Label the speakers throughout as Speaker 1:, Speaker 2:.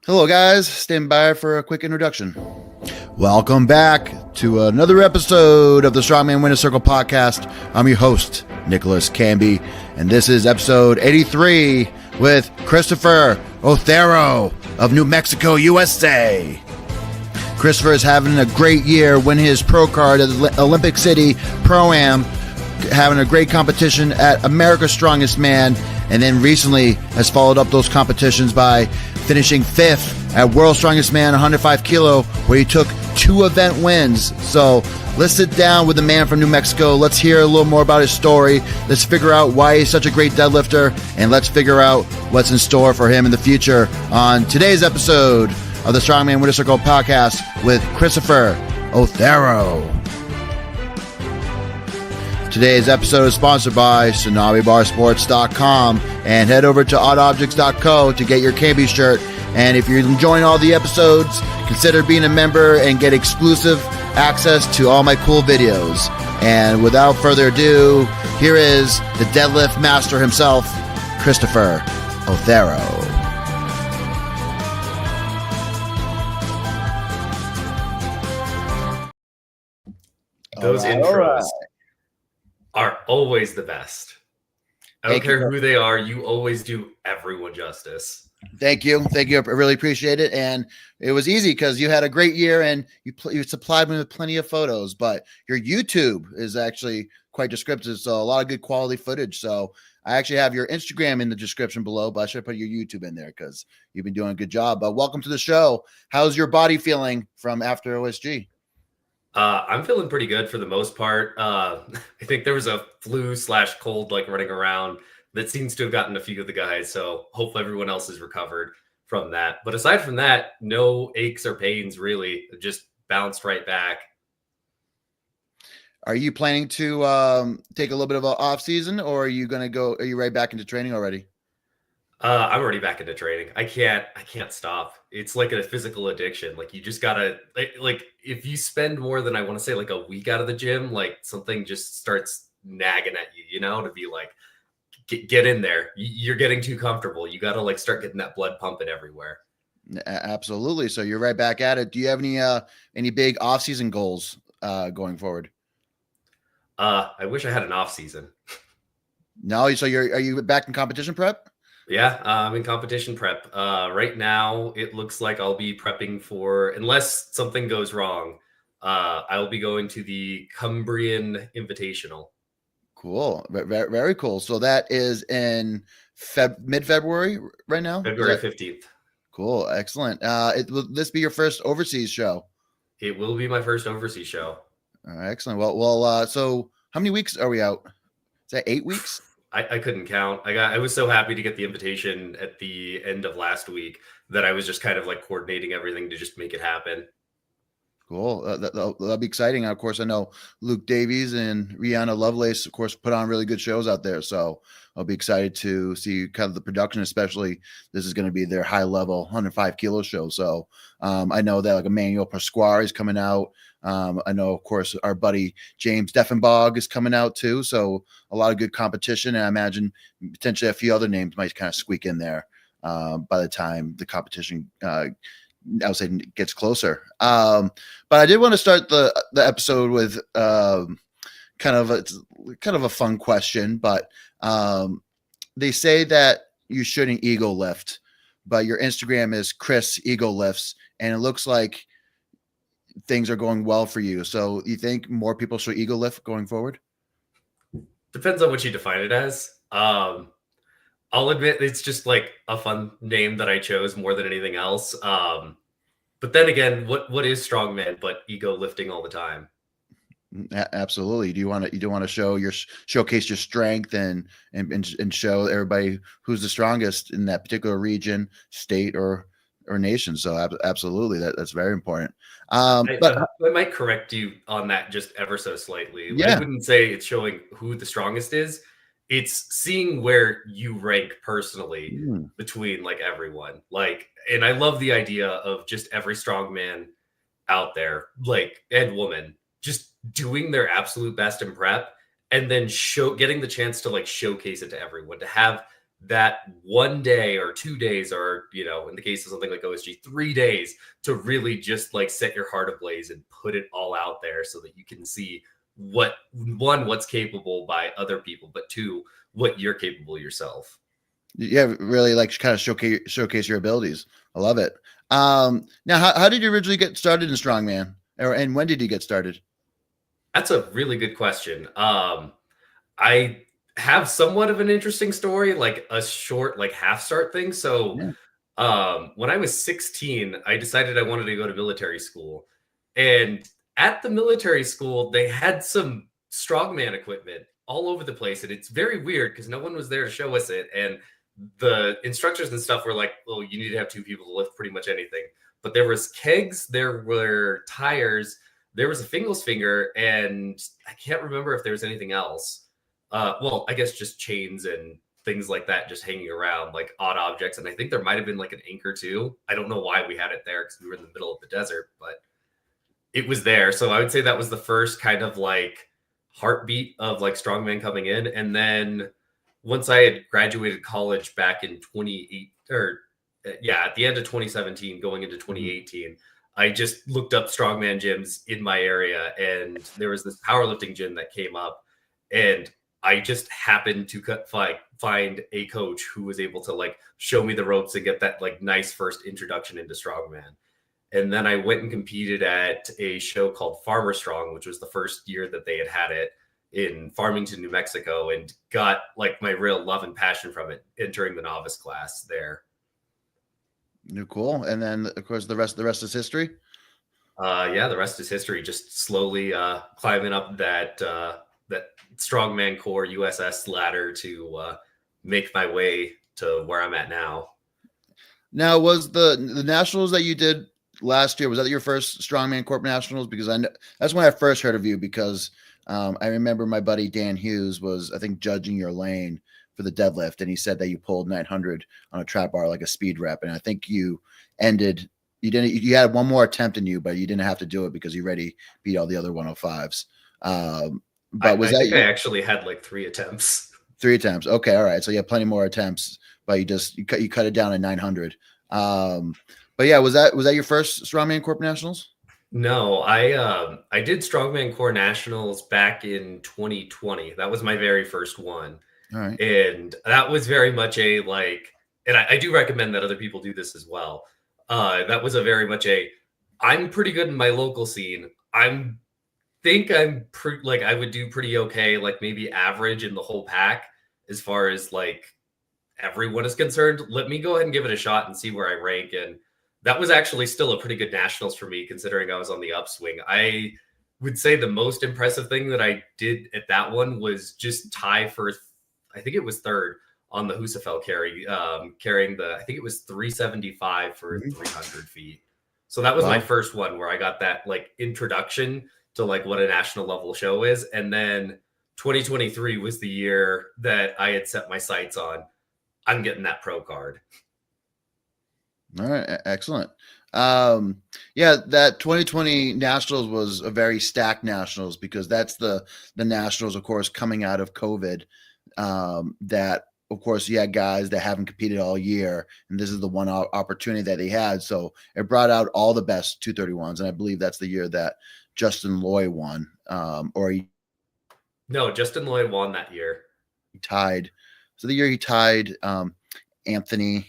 Speaker 1: Hello, guys. Stand by for a quick introduction. Welcome back to another episode of the Strongman Winner Circle podcast. I'm your host, Nicholas Canby, and this is episode 83 with Christopher Otero of New Mexico, USA. Christopher is having a great year, winning his pro card at the Olympic City Pro-Am, having a great competition at America's Strongest Man, and then recently has followed up those competitions by finishing 5th at World's Strongest Man 105 kilo, where he took 2 event wins. So let's sit down with the man from New Mexico. Let's hear a little more about his story. Let's figure out why he's such a great deadlifter, and let's figure out what's in store for him in the future on today's episode of the Strongman Winner Circle podcast with Christopher Otero. Today's episode is sponsored by TsunamiBarSports.com, and head over to oddobjects.co to get your Canby shirt. And if you're enjoying all the episodes, consider being a member and get exclusive access to all my cool videos. And without further ado, here is the Deadlift Master himself, Christopher Otero.
Speaker 2: Those intros are always the best. I don't care who they are. You always do everyone justice.
Speaker 1: Thank you. Thank you. I really appreciate it. And it was easy because you had a great year and you supplied me with plenty of photos, but your YouTube is actually quite descriptive. So a lot of good quality footage. So I actually have your Instagram in the description below, but I should put your YouTube in there because you've been doing a good job. But welcome to the show. How's your body feeling from after OSG?
Speaker 2: I'm feeling pretty good for the most part. I think there was a flu/cold running around that seems to have gotten a few of the guys. So hopefully everyone else is recovered from that. But aside from that, no aches or pains really. It just bounced right back.
Speaker 1: Are you planning to take a little bit of an off season, or are you going to go? Are you right back into training already?
Speaker 2: I'm already back into training. I can't stop. It's like a physical addiction. You just gotta if you spend more than I want to say a week out of the gym, something just starts nagging at you, to be get in there. You're getting too comfortable. You gotta start getting that blood pumping everywhere.
Speaker 1: Absolutely. So you're right back at it. Do you have any big off season goals going forward?
Speaker 2: I wish I had an off season.
Speaker 1: No. So are you back in competition prep?
Speaker 2: Yeah, I'm in competition prep. Right now, it looks like I'll be prepping for, unless something goes wrong, I'll be going to the Cumbrian Invitational. Cool.
Speaker 1: Very, very cool. So that is in mid-February right now?
Speaker 2: February 15th.
Speaker 1: Cool. Excellent. Will this be your first overseas show?
Speaker 2: It will be my first overseas show.
Speaker 1: All right, excellent. Well, so how many weeks are we out? Is that 8 weeks?
Speaker 2: I couldn't count. I was so happy to get the invitation at the end of last week that I was just kind of coordinating everything to just make it happen.
Speaker 1: Cool. That'll be exciting. Of course, I know Luke Davies and Rihanna Lovelace, of course, put on really good shows out there. So I'll be excited to see kind of the production, especially this is going to be their high level 105 kilo show. So I know that Emmanuel Pasquale is coming out. I know, of course, our buddy James Deffenbog is coming out too. So a lot of good competition. And I imagine potentially a few other names might kind of squeak in there by the time the competition I would say gets closer. But I did want to start the episode with kind of a fun question. But they say that you shouldn't ego lift, but your Instagram is Chris Ego Lifts, and it looks like things are going well for you. So you think more people should ego lift going forward?
Speaker 2: Depends on what you define it as. I'll admit it's just a fun name that I chose more than anything else. But then again, what is strongman but ego lifting all the time?
Speaker 1: Absolutely. Do you want to showcase your strength and show everybody who's the strongest in that particular region, state, or nation? So absolutely, that's very important.
Speaker 2: But I might correct you on that just ever so slightly.
Speaker 1: Yeah.
Speaker 2: I wouldn't say it's showing who the strongest is. It's seeing where you rank personally between everyone. And I love the idea of just every strongman out there, and woman, just doing their absolute best in prep and then getting the chance to showcase it to everyone, to have that one day or 2 days, or, you know, in the case of something like OSG, 3 days to really just like set your heart ablaze and put it all out there so that you can see what's capable by other people, but two, what you're capable yourself.
Speaker 1: Yeah, really like kind of showcase your abilities. I love it. Now, how did you originally get started in strongman, and when did you get started?
Speaker 2: That's a really good question. I have somewhat of an interesting story, like a short, like half start thing. So,
Speaker 1: Yeah.
Speaker 2: when I was 16, I decided I wanted to go to military school. And at the military school, they had some strongman equipment all over the place. And it's very weird because no one was there to show us it. And the instructors and stuff were like, well, you need to have two people to lift pretty much anything. But there was kegs, there were tires, there was a Fingal's finger, and I can't remember if there was anything else. Well, I guess just chains and things like that just hanging around, like odd objects. And I think there might have been like an anchor too. I don't know why we had it there because we were in the middle of the desert, but it was there. So I would say that was the first kind of like heartbeat of like strongman coming in. And then once I had graduated college back in 28 or yeah, at the end of 2017, going into 2018, I just looked up strongman gyms in my area, and there was this powerlifting gym that came up, and I just happened to find a coach who was able to like show me the ropes and get that like nice first introduction into strongman. And then I went and competed at a show called Farmer Strong, which was the first year that they had it in Farmington, New Mexico, and got like my real love and passion from it entering the novice class there.
Speaker 1: Cool. And then of course the rest is history.
Speaker 2: Yeah, the rest is history. Just slowly climbing up that strongman core USS ladder to make my way to where I'm at now.
Speaker 1: Now, was the nationals that you did last year, was that your first strongman corp nationals? Because I know that's when I first heard of you, because I remember my buddy Dan Hughes was, I think, judging your lane for the deadlift, and he said that you pulled 900 on a trap bar like a speed rep, and I think you had one more attempt in you, but you didn't have to do it because you already beat all the other 105s. But was
Speaker 2: I
Speaker 1: that
Speaker 2: think I actually had like 3 attempts.
Speaker 1: 3 attempts? Okay, all right. So you have plenty more attempts, but you cut it down to 900. But yeah, was that your first strongman corp nationals?
Speaker 2: No, I did strongman core nationals back in 2020. That was my very first one.
Speaker 1: All right.
Speaker 2: And that was very much a like, and I do recommend that other people do this as well. That was a very much I'm pretty good in my local scene. I would do pretty okay, like maybe average in the whole pack as far as like everyone is concerned. Let me go ahead and give it a shot and see where I rank. And that was actually still a pretty good nationals for me, considering I was on the upswing. I would say the most impressive thing that I did at that one was just tie for, I think it was third on the Husafel carry, carrying I think it was 375 for 300 feet. So that was my first one where I got that like introduction to like what a national level show is. And then 2023 was the year that I had set my sights on, I'm getting that pro card.
Speaker 1: All right, excellent. Yeah, that 2020 nationals was a very stacked nationals, because that's the nationals, of course, coming out of COVID. That of course you had guys that haven't competed all year, and this is the one opportunity that they had. So it brought out all the best 231s, and I believe that's the year that Justin Loy won.
Speaker 2: No, Justin Loy won that year.
Speaker 1: He tied. So the year he tied Anthony.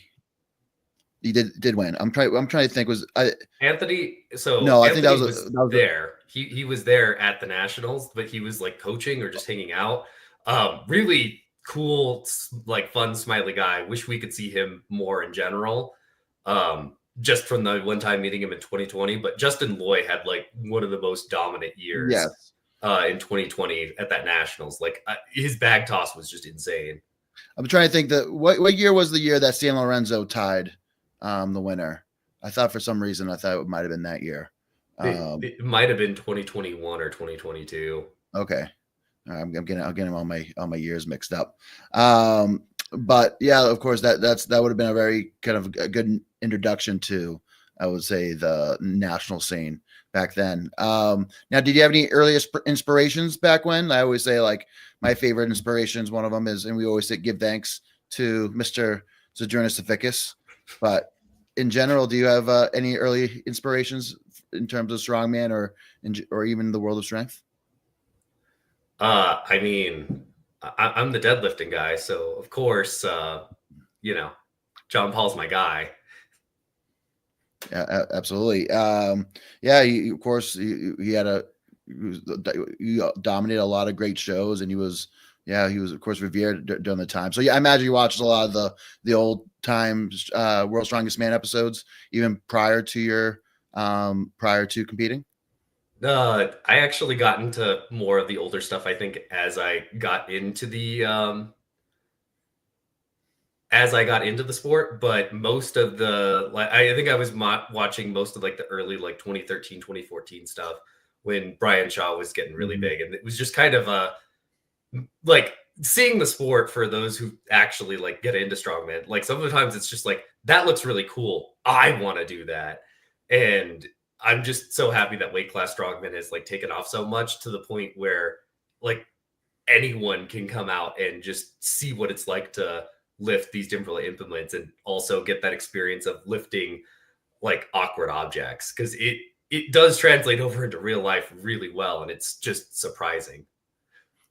Speaker 1: He did win. I'm trying to think. Was
Speaker 2: Anthony? So
Speaker 1: no,
Speaker 2: Anthony
Speaker 1: I think that was
Speaker 2: there. He was there at the nationals, but he was like coaching or just hanging out. Really cool, like fun, smiley guy. Wish we could see him more in general. Just from the one time meeting him in 2020. But Justin Loy had like one of the most dominant years.
Speaker 1: Yes.
Speaker 2: In 2020 at that nationals. Like his bag toss was just insane.
Speaker 1: I'm trying to think that what year was the year that San Lorenzo tied the winner? I thought for some reason it might have been that year.
Speaker 2: It might have been 2021 or 2022.
Speaker 1: Okay. I'm getting all my years mixed up. But yeah, of course that would have been a very kind of a good introduction to, I would say, the national scene back then. Now, did you have any earliest inspirations back when? I always say like my favorite inspirations, one of them is, and we always say give thanks to Mr. Sojourner Ficus, but in general, do you have any early inspirations in terms of strongman or even the world of strength?
Speaker 2: I mean, I'm the deadlifting guy, so of course, you know, John Paul's my guy.
Speaker 1: Yeah, absolutely. Yeah, of course, he had he dominated a lot of great shows, and he was of course revered during the time. So yeah, I imagine you watched a lot of the old times World's Strongest Man episodes, even prior to competing.
Speaker 2: I actually got into more of the older stuff, I think, as I got into the sport, but most of the like I think I was watching most of like the early like 2013, 2014 stuff when Brian Shaw was getting really big, and it was just kind of like seeing the sport for those who actually like get into strongman. Like sometimes it's just like that looks really cool. I want to do that, and I'm just so happy that weight class strongman has like taken off so much to the point where like anyone can come out and just see what it's like to lift these different implements and also get that experience of lifting like awkward objects because it does translate over into real life really well, and it's just surprising.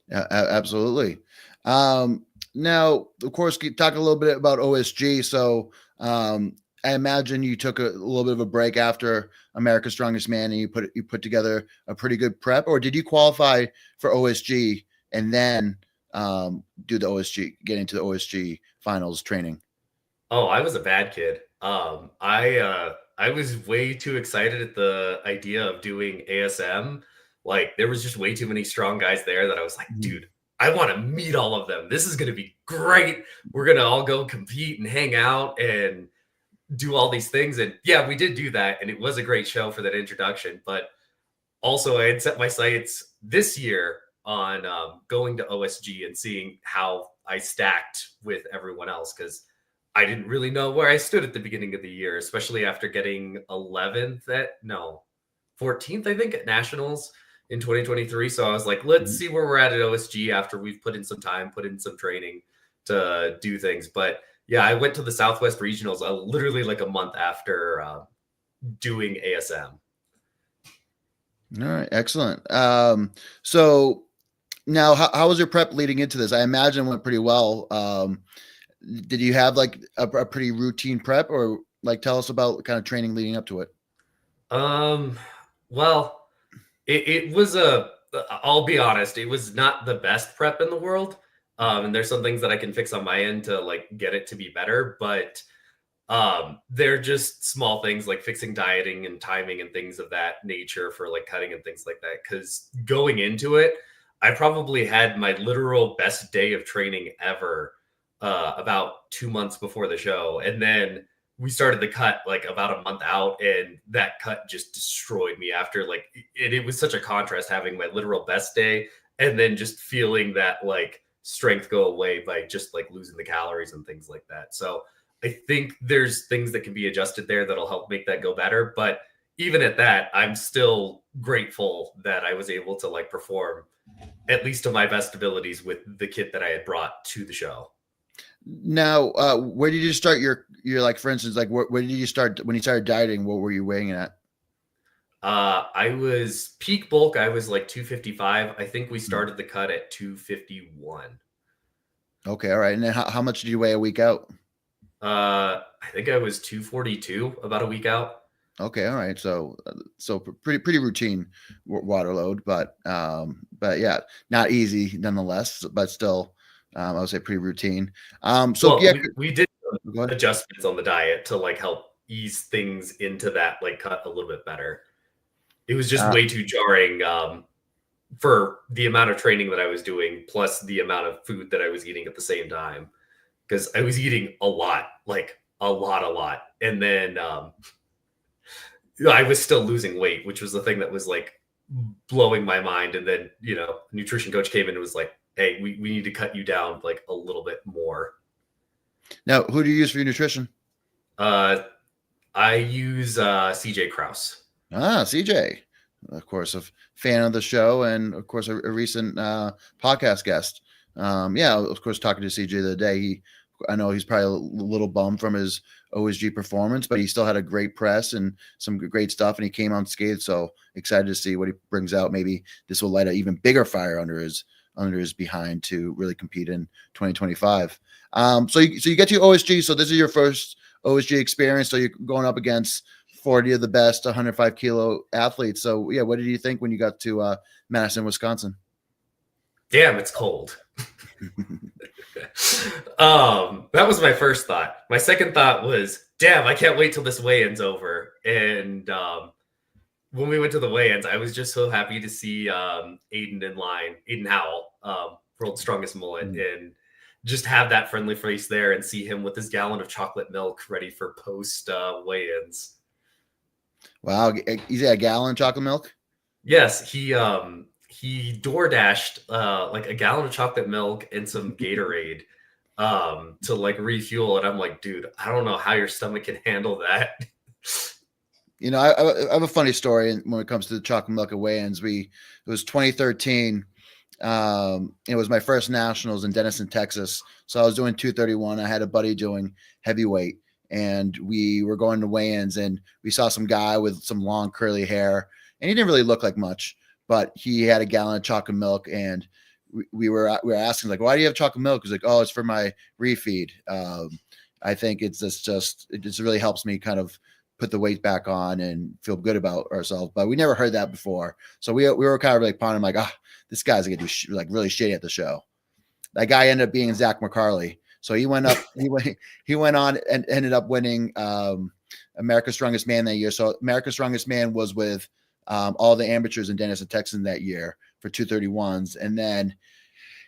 Speaker 1: Yeah, absolutely. Now, of course, talk a little bit about OSG. So, I imagine you took a little bit of a break after America's Strongest Man, and you put together a pretty good prep. Or did you qualify for OSG and then do the OSG, get into the OSG finals training?
Speaker 2: Oh, I was a bad kid. I was way too excited at the idea of doing ASM. Like there was just way too many strong guys there that I was like, dude, I want to meet all of them. This is going to be great. We're going to all go compete and hang out and do all these things. And yeah, we did do that. And it was a great show for that introduction. But also, I had set my sights this year on going to OSG and seeing how I stacked with everyone else because I didn't really know where I stood at the beginning of the year, especially after getting 14th, I think, at Nationals in 2023. So I was like, let's see where we're at OSG after we've put in some time, put in some training to do things. But yeah, I went to the Southwest Regionals literally like a month after doing ASM.
Speaker 1: All right, excellent. So now, how was your prep leading into this? I imagine it went pretty well. Did you have like a pretty routine prep, or like tell us about kind of training leading up to it?
Speaker 2: Well, it was I'll be honest, it was not the best prep in the world. And there's some things that I can fix on my end to like get it to be better, but they're just small things like fixing dieting and timing and things of that nature for like cutting and things like that. Cause going into it, I probably had my literal best day of training ever about 2 months before the show. And then we started the cut like about a month out, and that cut just destroyed me after like it was such a contrast having my literal best day and then just feeling that like strength go away by just like losing the calories and things like that. So I think there's things that can be adjusted there that'll help make that go better. But even at that, I'm still grateful that I was able to like perform at least to my best abilities with the kit that I had brought to the show.
Speaker 1: Now, where did you start your like, for instance, like where did you start when you started dieting? What were you weighing at?
Speaker 2: I was peak bulk. I was like 255. I think we started the cut at 251.
Speaker 1: Okay, all right. And then how much did you weigh a week out?
Speaker 2: I think I was 242 about a week out.
Speaker 1: Okay, all right. So pretty routine water load, but yeah, not easy nonetheless, but still, I would say pretty routine. So
Speaker 2: well,
Speaker 1: yeah,
Speaker 2: we did adjustments on the diet to like help ease things into that like cut a little bit better. It was just way too jarring for the amount of training that I was doing, plus the amount of food that I was eating at the same time. Because I was eating a lot, like a lot. And then I was still losing weight, which was the thing that was like blowing my mind. And then, nutrition coach came in and was like, hey, we need to cut you down like a little bit more.
Speaker 1: Now, who do you use for your nutrition?
Speaker 2: I use CJ Kraus.
Speaker 1: CJ, of course, a fan of the show, and of course, a recent podcast guest. Yeah, of course, talking to CJ the other day, he, of I know he's probably a little bummed from his OSG performance, but he still had a great press and some great stuff, and he came unscathed. So excited to see what he brings out. Maybe this will light an even bigger fire under his behind to really compete in 2025. So you get to OSG. So this is your first OSG experience. So you're going up against 40 of the best 105 kilo athletes. So yeah, what did you think when you got to Madison, Wisconsin?
Speaker 2: Damn, it's cold. That was my first thought. My second thought was, damn, I can't wait till this weigh-in's over. And when we went to the weigh-ins, I was just so happy to see Aiden in line, Aiden Howell, world's strongest mullet, and just have that friendly face there and see him with his gallon of chocolate milk ready for post weigh-ins.
Speaker 1: Wow, he's a gallon of chocolate milk?
Speaker 2: Yes, he door dashed like a gallon of chocolate milk and some Gatorade to like refuel. And I'm like, dude, I don't know how your stomach can handle that.
Speaker 1: You know, I have a funny story when it comes to the chocolate milk at weigh-ins. It was 2013. It was my first nationals in Denison, Texas. So I was doing 231. I had a buddy doing heavyweight, and we were going to weigh-ins, and we saw some guy with some long curly hair, and he didn't really look like much, but he had a gallon of chocolate milk, and we were asking, like, why do you have chocolate milk? He's like, oh, it's for my refeed. I think it just really helps me kind of put the weight back on and feel good about ourselves. But we never heard that before. So we were kind of like pondering, like, this guy's going to do like really shitty at the show. That guy ended up being Zach McCarley. So he went up, he went on and ended up winning America's Strongest Man that year. So America's Strongest Man was with all the amateurs in Denison, Texas that year for 231s. And then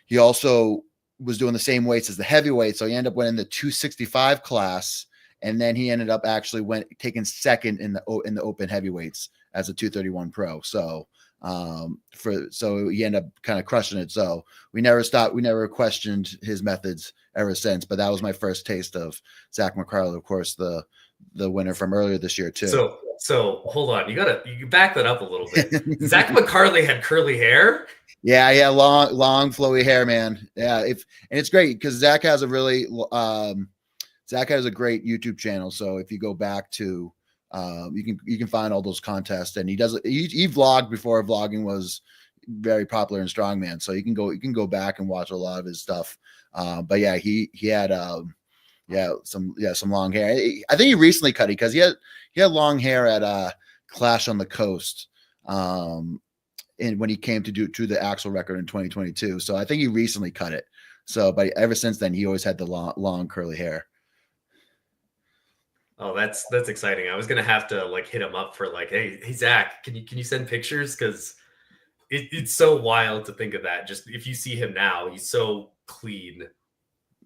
Speaker 1: he also was doing the same weights as the heavyweight. So he ended up winning the 265 class. And then he ended up actually taking second in the open heavyweights as a 231 pro. So so he ended up kind of crushing it. So we never stopped. We never questioned his methods ever since. But that was my first taste of Zach McCarley, of course, the winner from earlier this year too.
Speaker 2: So hold on, you back that up a little bit. Zach McCarley had curly hair.
Speaker 1: Yeah, long flowy hair, man. Yeah, and it's great because Zach has a really Zach has a great YouTube channel. So if you go back to you can find all those contests, and he vlogged before vlogging was very popular in strongman. So you can go back and watch a lot of his stuff. But yeah, he had some long hair. I think he recently cut it because he had long hair at Clash on the Coast. And when he came to do the Axel record in 2022. So I think he recently cut it. So, but ever since then, he always had the long curly hair.
Speaker 2: Oh, that's exciting. I was gonna have to like hit him up for like, hey Zach, can you send pictures? Because it's so wild to think of that. Just if you see him now, he's so clean.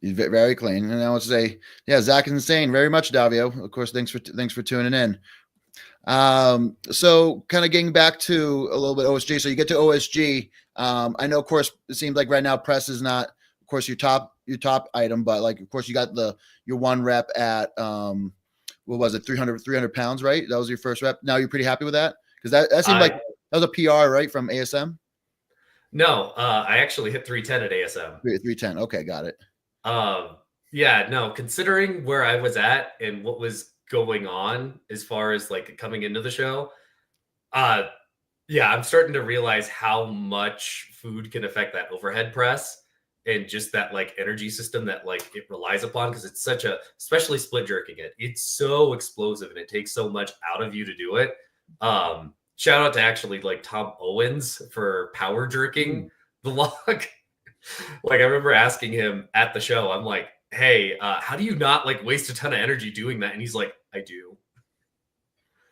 Speaker 1: He's very clean. And I would say, yeah, Zach is insane. Very much, Davio. Of course, thanks for tuning in. So kind of getting back to a little bit OSG. So you get to OSG. I know, of course, it seems like right now press is not, of course, your top item, but like, of course, you got your one rep at what was it, 300 pounds, right? That was your first rep. Now you're pretty happy with that? Because that seemed like that was a PR, right, from ASM?
Speaker 2: No, I actually hit 310 at ASM.
Speaker 1: 310. Okay, got it.
Speaker 2: Yeah, no, considering where I was at and what was going on as far as like coming into the show, yeah, I'm starting to realize how much food can affect that overhead press and just that like energy system that like it relies upon, because it's such a, especially split jerking it's so explosive and it takes so much out of you to do it. Shout out to actually like Tom Owens for power jerking the log. Like I remember asking him at the show, I'm like, hey, how do you not like waste a ton of energy doing that? And he's like, I do.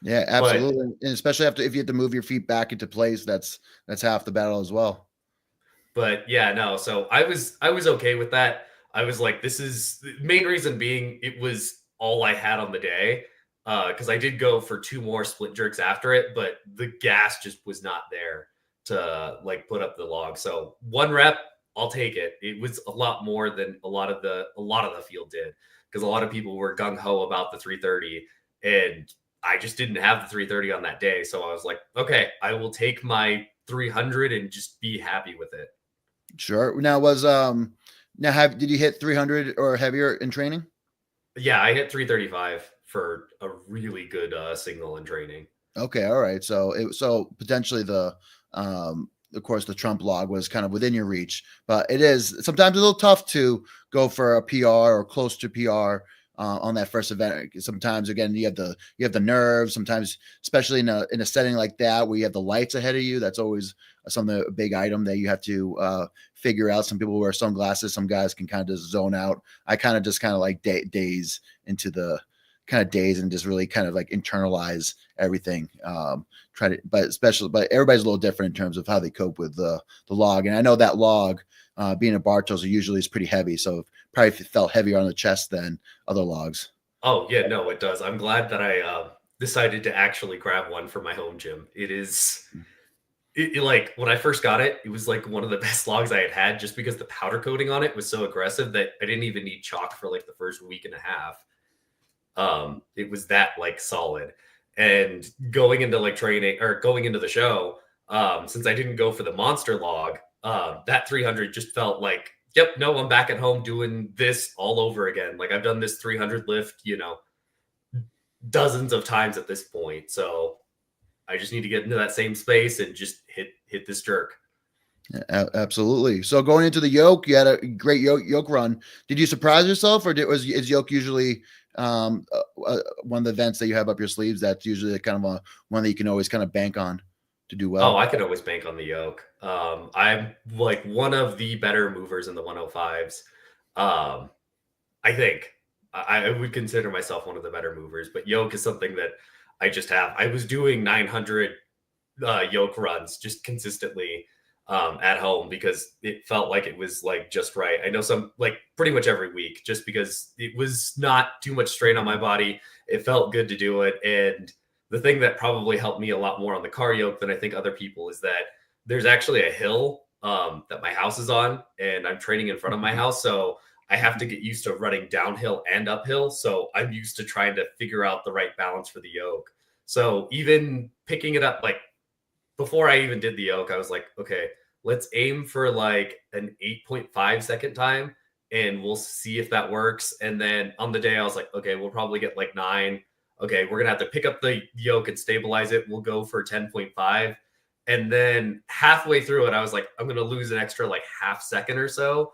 Speaker 1: Yeah, absolutely. And especially if you have to move your feet back into place, that's half the battle as well.
Speaker 2: But yeah, no. So I was okay with that. I was like, this is the main reason being it was all I had on the day. Because I did go for 2 more split jerks after it, but the gas just was not there to like put up the log. So 1 rep, I'll take it. It was a lot more than a lot of the field did, because a lot of people were gung ho about the 330, and I just didn't have the 330 on that day. So I was like, okay, I will take my 300 and just be happy with it.
Speaker 1: Sure. Now Now, did you hit 300 or heavier in training?
Speaker 2: Yeah, I hit 335 for a really good signal in training.
Speaker 1: Okay, all right. So potentially of course the Trump log was kind of within your reach, but it is sometimes a little tough to go for a PR or close to PR on that first event. Sometimes again you have the nerves. Sometimes, especially in a setting like that where you have the lights ahead of you, that's always a big item that you have to figure out. Some people wear sunglasses. Some guys can kind of just zone out. I kind of just kind of like daze into the kind of days and just really kind of like internalize everything. But everybody's a little different in terms of how they cope with the log. And I know that log, being a Bartos usually is pretty heavy. So it probably felt heavier on the chest than other logs.
Speaker 2: Oh yeah, no, it does. I'm glad that I decided to actually grab one for my home gym. Like when I first got it, it was like one of the best logs I had just because the powder coating on it was so aggressive that I didn't even need chalk for like the first week and a half. It was that like solid. And going into like training or going into the show, since I didn't go for the monster log, that 300 just felt like, yep, no, I'm back at home doing this all over again. Like I've done this 300 lift, dozens of times at this point. So I just need to get into that same space and just hit this jerk.
Speaker 1: Yeah, absolutely. So going into the yoke, you had a great yoke run. Did you surprise yourself, or is yoke usually one of the events that you have up your sleeves? That's usually kind of one that you can always kind of bank on to do well.
Speaker 2: Oh, I could always bank on the yoke. I'm like one of the better movers in the 105s. I think I would consider myself one of the better movers, but yoke is something that I just have. I was doing 900 yoke runs just consistently at home because it felt like it was like just right. I know some like pretty much every week just because it was not too much strain on my body. It felt good to do it. And the thing that probably helped me a lot more on the car yoke than I think other people is that there's actually a hill that my house is on and I'm training in front of my house. So I have to get used to running downhill and uphill. So I'm used to trying to figure out the right balance for the yoke. So even picking it up, like before I even did the yoke, I was like, okay, let's aim for like an 8.5 second time and we'll see if that works. And then on the day, I was like, okay, we'll probably get like 9. Okay, we're going to have to pick up the yoke and stabilize it. We'll go for 10.5. And then halfway through it, I was like, I'm going to lose an extra like half second or so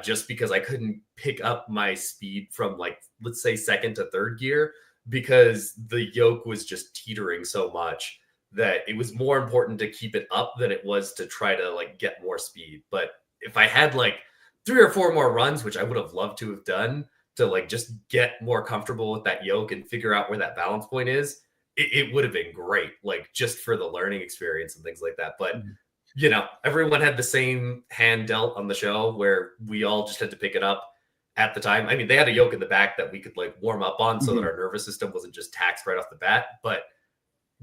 Speaker 2: just because I couldn't pick up my speed from like, let's say second to third gear because the yoke was just teetering so much that it was more important to keep it up than it was to try to like get more speed. But if I had like 3 or 4 more runs, which I would have loved to have done to like just get more comfortable with that yoke and figure out where that balance point is, it would have been great, like just for the learning experience and things like that. But everyone had the same hand dealt on the show where we all just had to pick it up at the time. I mean, they had a yoke in the back that we could like warm up on so that our nervous system wasn't just taxed right off the bat. But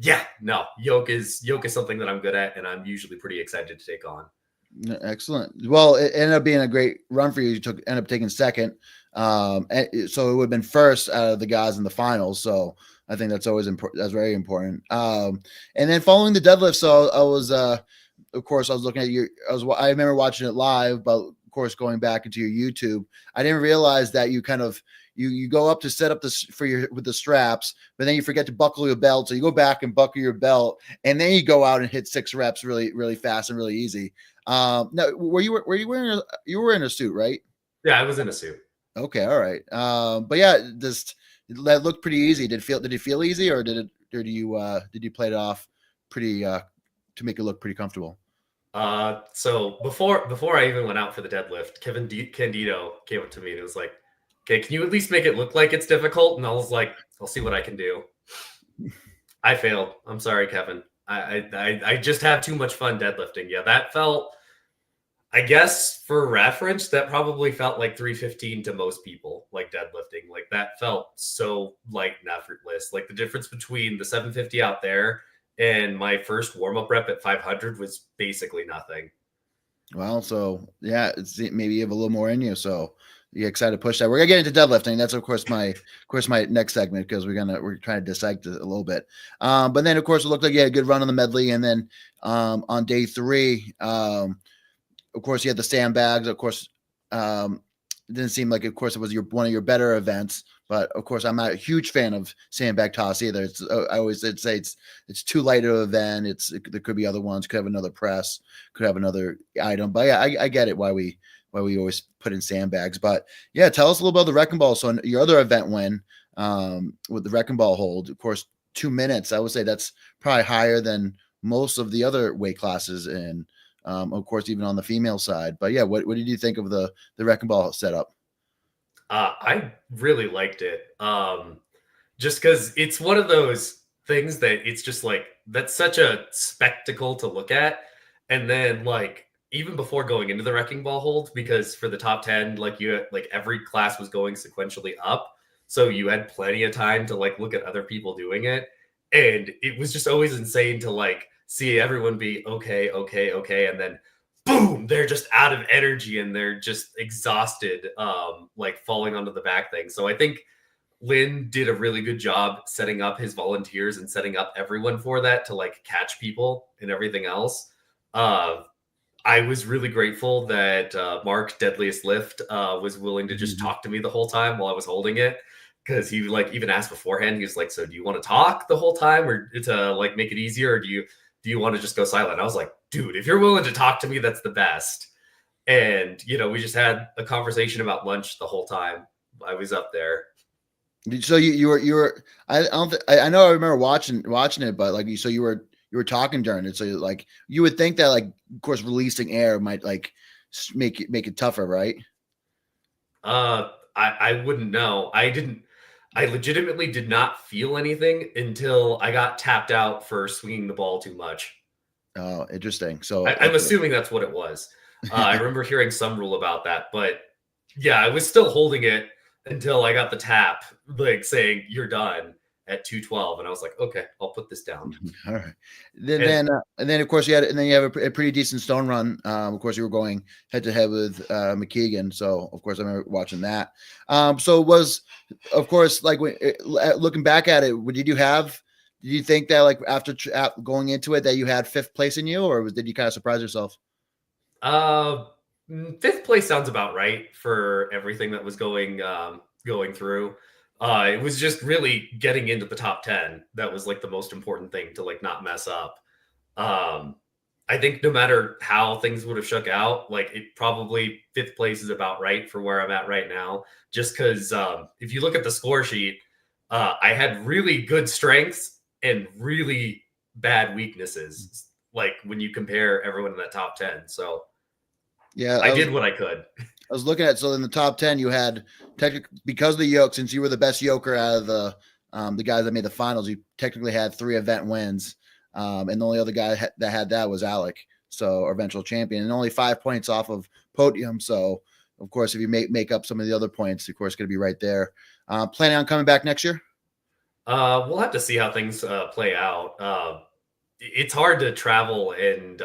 Speaker 2: yeah, no, yoke is something that I'm good at, and I'm usually pretty excited to take on.
Speaker 1: Excellent. Well, it ended up being a great run for you. You ended up taking second. So it would have been first out of the guys in the finals. So I think that's always important. That's very important. And then following the deadlift, so I was, of course, I was looking at I remember watching it live, but of course, going back into your YouTube, I didn't realize that you kind of you go up to set up this with the straps, but then you forget to buckle your belt. So you go back and buckle your belt, and then you go out and hit 6 reps really, really fast and really easy. Now, were you wearing you were in a suit, right?
Speaker 2: Yeah, I was in a suit.
Speaker 1: Okay, all right. But yeah, that looked pretty easy. Did it feel easy, or did you play it off pretty to make it look pretty comfortable?
Speaker 2: So before I even went out for the deadlift, Kevin Candido came up to me and was like, okay, can you at least make it look like it's difficult? And I was like, I'll see what I can do. I failed. I'm sorry, Kevin. I just have too much fun deadlifting. Yeah, that felt, I guess for reference, that probably felt like 315 to most people, like deadlifting. Like that felt so light and effortless. Like the difference between the 750 out there and my first warm-up rep at 500 was basically nothing.
Speaker 1: Well, so yeah, maybe you have a little more in you. So you're excited to push that. We're gonna get into deadlifting. That's of course my next segment because we're trying to dissect it a little bit. But then of course it looked like you had a good run on the medley, and then, on day 3, of course you had the sandbags. Of course, it didn't seem like, of course, it was one of your better events. But of course, I'm not a huge fan of sandbag toss either. I always say it's too light of an event. There could be other ones. Could have another press. Could have another item. But yeah, I get it why we always put in sandbags. But yeah, tell us a little about the wrecking ball. So your other event win with the wrecking ball hold, of course, 2 minutes. I would say that's probably higher than most of the other weight classes, and of course, even on the female side. But yeah, what did you think of the wrecking ball setup?
Speaker 2: I really liked it. Just because it's one of those things that it's just like that's such a spectacle to look at. And then like even before going into the wrecking ball hold, because for the top 10, like every class was going sequentially up. So you had plenty of time to like look at other people doing it. And it was just always insane to like see everyone be okay, okay, okay, and then boom, they're just out of energy and they're just exhausted, like falling onto the back thing. So I think Lynn did a really good job setting up his volunteers and setting up everyone for that to like catch people and everything else. I was really grateful that Mark Deadliest Lift was willing to just talk to me the whole time while I was holding it. Because he like even asked beforehand, he was like, so do you want to talk the whole time or to like make it easier? Or do you want to just go silent? I was like, dude, if you're willing to talk to me, that's the best. And, we just had a conversation about lunch the whole time I was up there.
Speaker 1: So you were, I know I remember watching it, but like, so you were talking during it. So like, you would think that like, of course, releasing air might like make it tougher, right?
Speaker 2: I wouldn't know. I legitimately did not feel anything until I got tapped out for swinging the ball too much.
Speaker 1: Oh, interesting. So
Speaker 2: I'm assuming that's what it was. I remember hearing some rule about that, but yeah, I was still holding it until I got the tap, like saying you're done at 212, and I was like, okay, I'll put this down.
Speaker 1: All right. Then of course you have a pretty decent stone run. Of course you were going head to head with McKeegan, so of course I remember watching that. So was, of course, like looking back at it, did you think that like after going into it that you had fifth place in you, or did you kind of surprise yourself?
Speaker 2: Fifth place sounds about right for everything that was going through. It was just really getting into the top 10 that was like the most important thing to like not mess up. I think no matter how things would have shook out, like it probably fifth place is about right for where I'm at right now. Just because if you look at the score sheet, I had really good strengths and really bad weaknesses. Like when you compare everyone in that top 10. So yeah, I did what I could.
Speaker 1: I was looking at, so in the top 10, you had technically, because of the yoke, since you were the best yoker out of the guys that made the finals, you technically had 3 event wins. And the only other guy that had that was Alec, so our eventual champion, and only 5 points off of podium. So of course, if you make up some of the other points, of course, going to be right there. Planning on coming back next year?
Speaker 2: We'll have to see how things play out. It's hard to travel and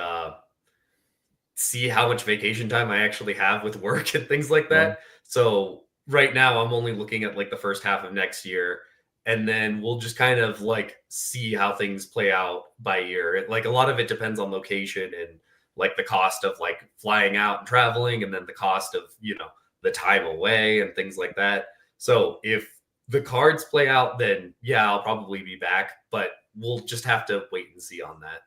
Speaker 2: see how much vacation time I actually have with work and things like that. So right now I'm only looking at like the first half of next year, and then we'll just kind of like see how things play out by year. Like a lot of it depends on location and like the cost of like flying out and traveling, and then the cost of, the time away and things like that. So if the cards play out, then yeah, I'll probably be back, but we'll just have to wait and see on that.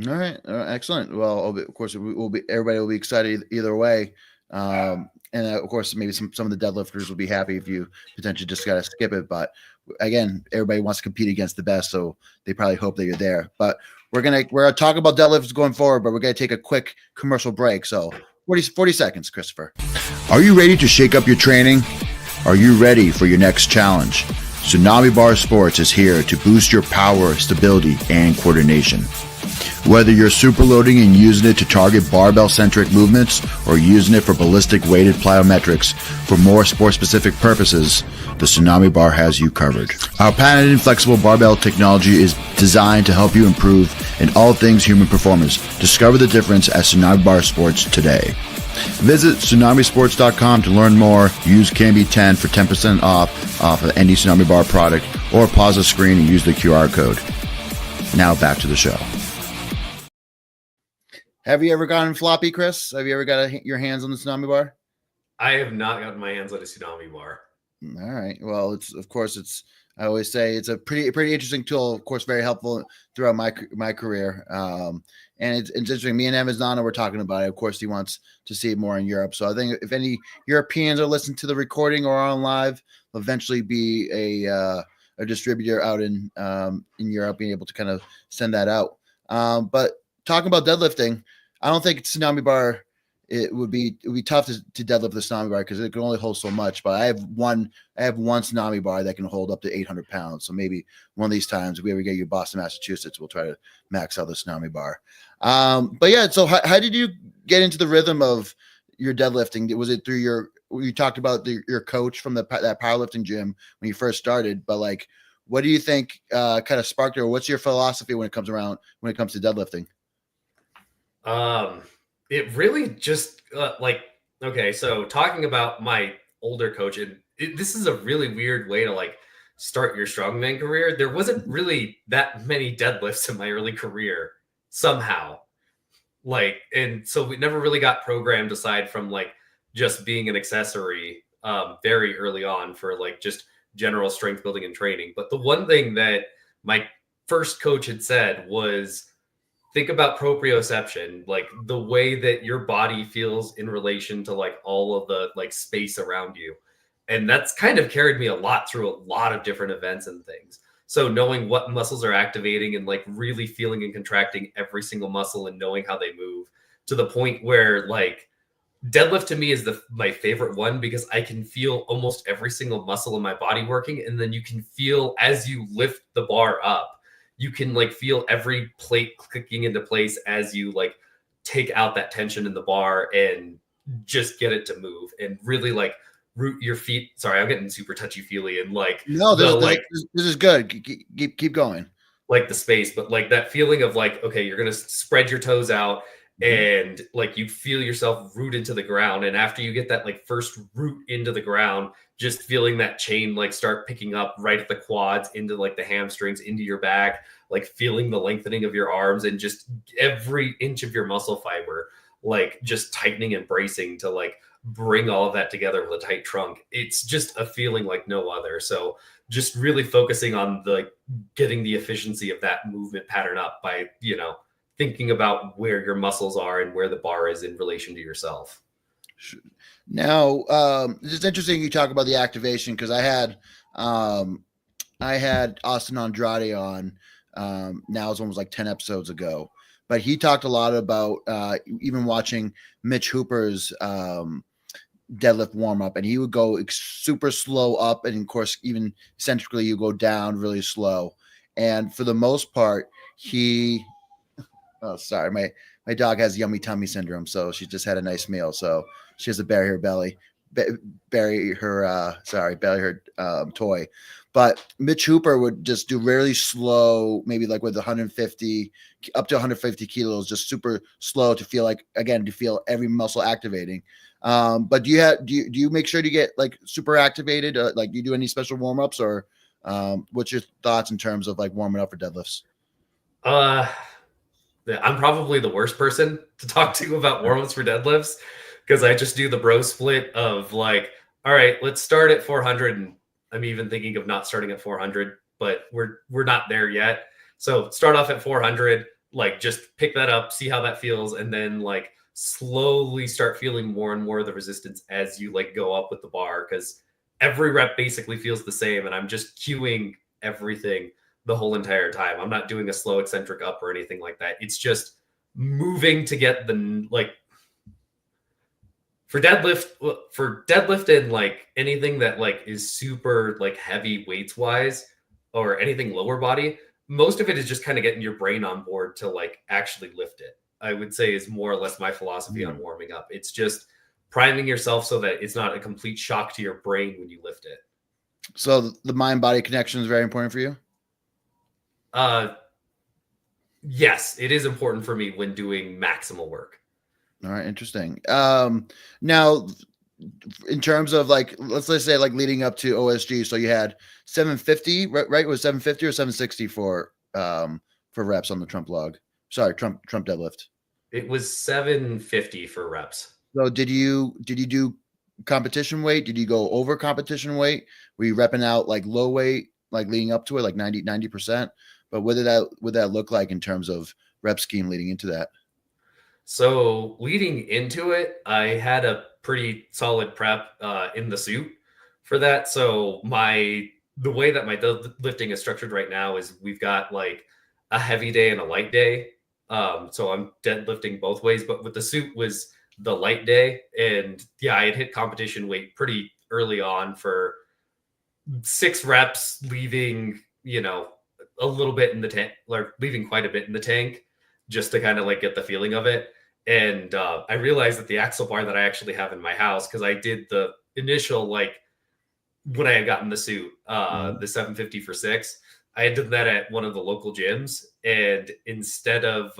Speaker 1: All right. Excellent. Well, of course, everybody will be excited either way. And of course, maybe some of the deadlifters will be happy if you potentially just got to skip it. But again, everybody wants to compete against the best, so they probably hope that you're there. But we're gonna talk about deadlifts going forward, but we're gonna take a quick commercial break. So 40 seconds, Christopher. Are you ready to shake up your training? Are you ready for your next challenge? Tsunami Bar Sports is here to boost your power, stability, and coordination. Whether you're superloading and using it to target barbell-centric movements or using it for ballistic weighted plyometrics for more sport-specific purposes, the Tsunami Bar has you covered. Our patented and flexible barbell technology is designed to help you improve in all things human performance. Discover the difference at Tsunami Bar Sports today. Visit tsunamisports.com to learn more. Use CANBE10 for 10% off of any Tsunami Bar product, or pause the screen and use the QR code. Now back to the show. Have you ever gotten floppy, Chris? Have you ever got your hands on the Tsunami Bar?
Speaker 2: I have not gotten my hands on a Tsunami Bar.
Speaker 1: All right. Well, I always say it's a pretty interesting tool. Of course, very helpful throughout my career. And it's interesting. Me and Amazon were talking about it. Of course, he wants to see it more in Europe. So I think if any Europeans are listening to the recording or on live, will eventually be a distributor out in Europe, being able to kind of send that out. But talking about deadlifting, I don't think Tsunami Bar. It would be tough to deadlift the Tsunami Bar because it can only hold so much. But I have one Tsunami Bar that can hold up to 800 pounds. So maybe one of these times, if we ever get you to Boston, Massachusetts, we'll try to max out the Tsunami Bar. But yeah, so how did you get into the rhythm of your deadlifting? Was it through you talked about your coach from that powerlifting gym when you first started? But like, what do you think kind of sparked it, or what's your philosophy when it comes to deadlifting?
Speaker 2: It really just okay. So talking about my older coach, and this is a really weird way to like start your strongman career. There wasn't really that many deadlifts in my early career somehow. Like, and so we never really got programmed aside from like just being an accessory very early on for like just general strength building and training. But the one thing that my first coach had said was, think about proprioception, like the way that your body feels in relation to like all of the like space around you. And that's kind of carried me a lot through a lot of different events and things. So knowing what muscles are activating and like really feeling and contracting every single muscle and knowing how they move, to the point where like deadlift to me is my favorite one, because I can feel almost every single muscle in my body working. And then you can feel as you lift the bar up, you can like feel every plate clicking into place as you like take out that tension in the bar and just get it to move and really like root your feet. Sorry, I'm getting super touchy feely and like
Speaker 1: No, this is good. Keep going.
Speaker 2: Like the space, but like that feeling of like, okay, you're going to spread your toes out and like you feel yourself root into the ground. And after you get that like first root into the ground, just feeling that chain like start picking up right at the quads into like the hamstrings, into your back, like feeling the lengthening of your arms and just every inch of your muscle fiber, like just tightening and bracing to like bring all of that together with a tight trunk. It's just a feeling like no other. So just really focusing on the getting the efficiency of that movement pattern up by, thinking about where your muscles are and where the bar is in relation to yourself.
Speaker 1: Now, it's interesting you talk about the activation, because I had Austin Andrade on. Now it's almost like 10 episodes ago, but he talked a lot about even watching Mitch Hooper's deadlift warm up, and he would go super slow up, and of course, even eccentrically, you go down really slow. And for the most part, sorry, my dog has yummy tummy syndrome, so she just had a nice meal, so she has to bury her toy. But Mitch Hooper would just do really slow, maybe like with 150 up to 150 kilos, just super slow to feel every muscle activating. But do you make sure to get like super activated? Like, do you do any special warm ups, or what's your thoughts in terms of like warming up for deadlifts?
Speaker 2: I'm probably the worst person to talk to about warm-ups for deadlifts, because I just do the bro split of like, all right, let's start at 400. And I'm even thinking of not starting at 400, but we're not there yet. So start off at 400, like just pick that up, see how that feels. And then like slowly start feeling more and more of the resistance as you like go up with the bar, because every rep basically feels the same. And I'm just cueing everything the whole entire time. I'm not doing a slow eccentric up or anything like that. It's just moving to get the like for deadlift and like anything that like is super like heavy weights wise or anything lower body. Most of it is just kind of getting your brain on board to like actually lift it. I would say is more or less my philosophy on warming up. It's just priming yourself so that it's not a complete shock to your brain when you lift it.
Speaker 1: So the mind body connection is very important for you?
Speaker 2: Yes, it is important for me when doing maximal work.
Speaker 1: All right, interesting. Now, in terms of like, let's say like leading up to OSG, so you had 750, right? Was 750 or 760 for reps on the Trump log? Sorry, Trump deadlift.
Speaker 2: It was 750 for reps.
Speaker 1: So did you do competition weight? Did you go over competition weight? Were you repping out like low weight, like leading up to it, like 90%? But what did that look like in terms of rep scheme leading into that?
Speaker 2: So leading into it, I had a pretty solid prep in the suit for that. So the way that my lifting is structured right now is we've got like a heavy day and a light day. So I'm deadlifting both ways, but with the suit was the light day, and yeah, I had hit competition weight pretty early on for 6 reps, leaving a little bit in the tank, or leaving quite a bit in the tank, just to kind of like get the feeling of it. And I realized that the axle bar that I actually have in my house, because I did the initial, like when I had gotten the suit,
Speaker 1: Mhm.
Speaker 2: the 750 for 6, I had done that at one of the local gyms. And instead of,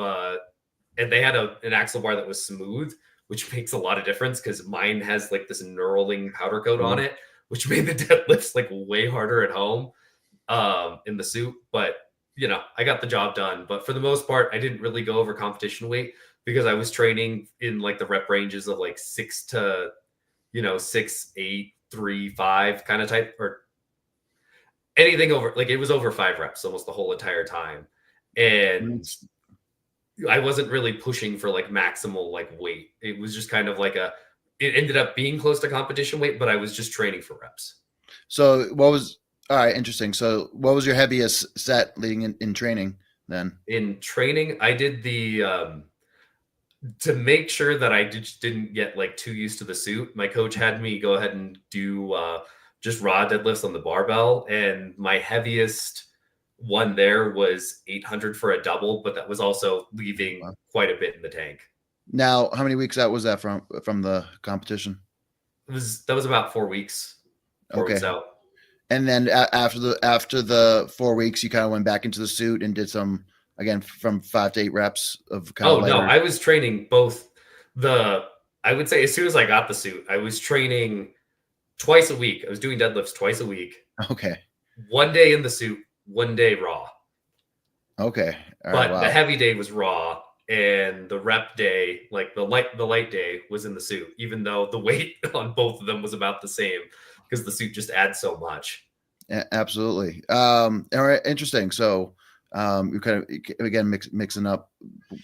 Speaker 2: and they had an axle bar that was smooth, which makes a lot of difference because mine has like this knurling powder coat on
Speaker 1: Sure.
Speaker 2: it, which made the deadlifts like way harder at home in the suit. But I got the job done. But for the most part, I didn't really go over competition weight because I was training in like the rep ranges of like 6, 8, 3, 5 kind of type, or anything over, like it was over 5 reps almost the whole entire time. And
Speaker 1: Nice.
Speaker 2: I wasn't really pushing for like maximal like weight. It was just kind of like it ended up being close to competition weight, but I was just training for reps.
Speaker 1: So what was all right? Interesting. So what was your heaviest set leading in training then?
Speaker 2: In training, I did the to make sure that I just didn't get like too used to the suit. My coach had me go ahead and do just raw deadlifts on the barbell, and my heaviest one there was 800 for a double, but that was also leaving
Speaker 1: Wow.
Speaker 2: quite a bit in the tank.
Speaker 1: Now, how many weeks out was that from the competition?
Speaker 2: That was about 4 weeks, 4 weeks
Speaker 1: Okay.
Speaker 2: out.
Speaker 1: And then after the 4 weeks, you kind of went back into the suit and did some again from 5 to 8 reps of kind of
Speaker 2: Oh no,
Speaker 1: lighter.
Speaker 2: I was training both the I would say as soon as I got the suit, I was training twice a week. I was doing deadlifts twice a week.
Speaker 1: Okay.
Speaker 2: One day in the suit, one day raw.
Speaker 1: Okay. All right.
Speaker 2: But the
Speaker 1: Wow.
Speaker 2: heavy day was raw, and the rep day, like the light day, was in the suit, even though the weight on both of them was about the same because the suit just adds so much.
Speaker 1: Absolutely. All right. Interesting. So, you kind of again mixing up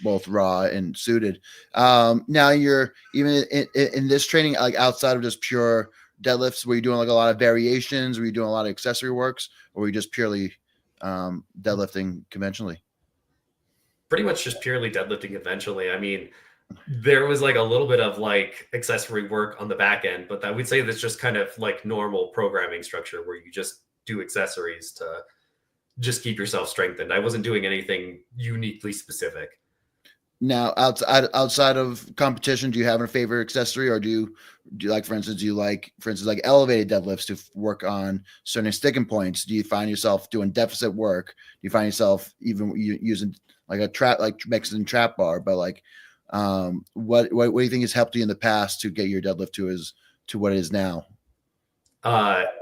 Speaker 1: both raw and suited. Now you're even in this training, like outside of just pure deadlifts, were you doing like a lot of variations? Were you doing a lot of accessory works, or were you just purely deadlifting conventionally?
Speaker 2: Pretty much just purely deadlifting eventually. I mean, there was like a little bit of like accessory work on the back end, but I would say that's just kind of like normal programming structure where you just do accessories to just keep yourself strengthened. I wasn't doing anything uniquely specific.
Speaker 1: Now, outside of competition, do you have a favorite accessory, or do you like, for instance, like elevated deadlifts to work on certain sticking points? Do you find yourself doing deficit work? Do you find yourself even using like a trap, like Mexican trap bar? But like, what do you think has helped you in the past to get your deadlift to what it is now?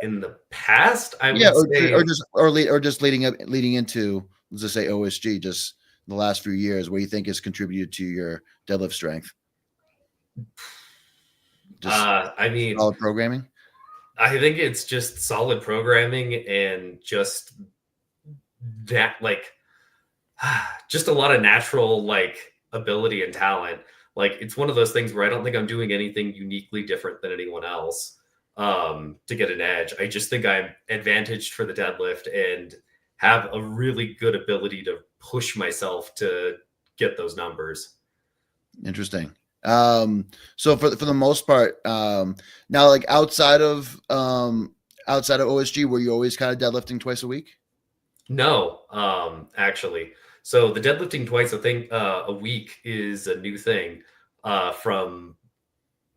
Speaker 2: In the past, I
Speaker 1: Yeah,
Speaker 2: would say
Speaker 1: or just leading into, let's just say, OSG, just the last few years, what do you think has contributed to your deadlift strength? Just
Speaker 2: I mean,
Speaker 1: solid programming.
Speaker 2: I think it's just solid programming and just that like just a lot of natural like ability and talent. Like it's one of those things where I don't think I'm doing anything uniquely different than anyone else to get an edge. I just think I'm advantaged for the deadlift and have a really good ability to push myself to get those numbers.
Speaker 1: Interesting. So for the most part, now like outside of OSG, were you always kind of deadlifting twice a week?
Speaker 2: No, actually. So the deadlifting twice a week is a new thing from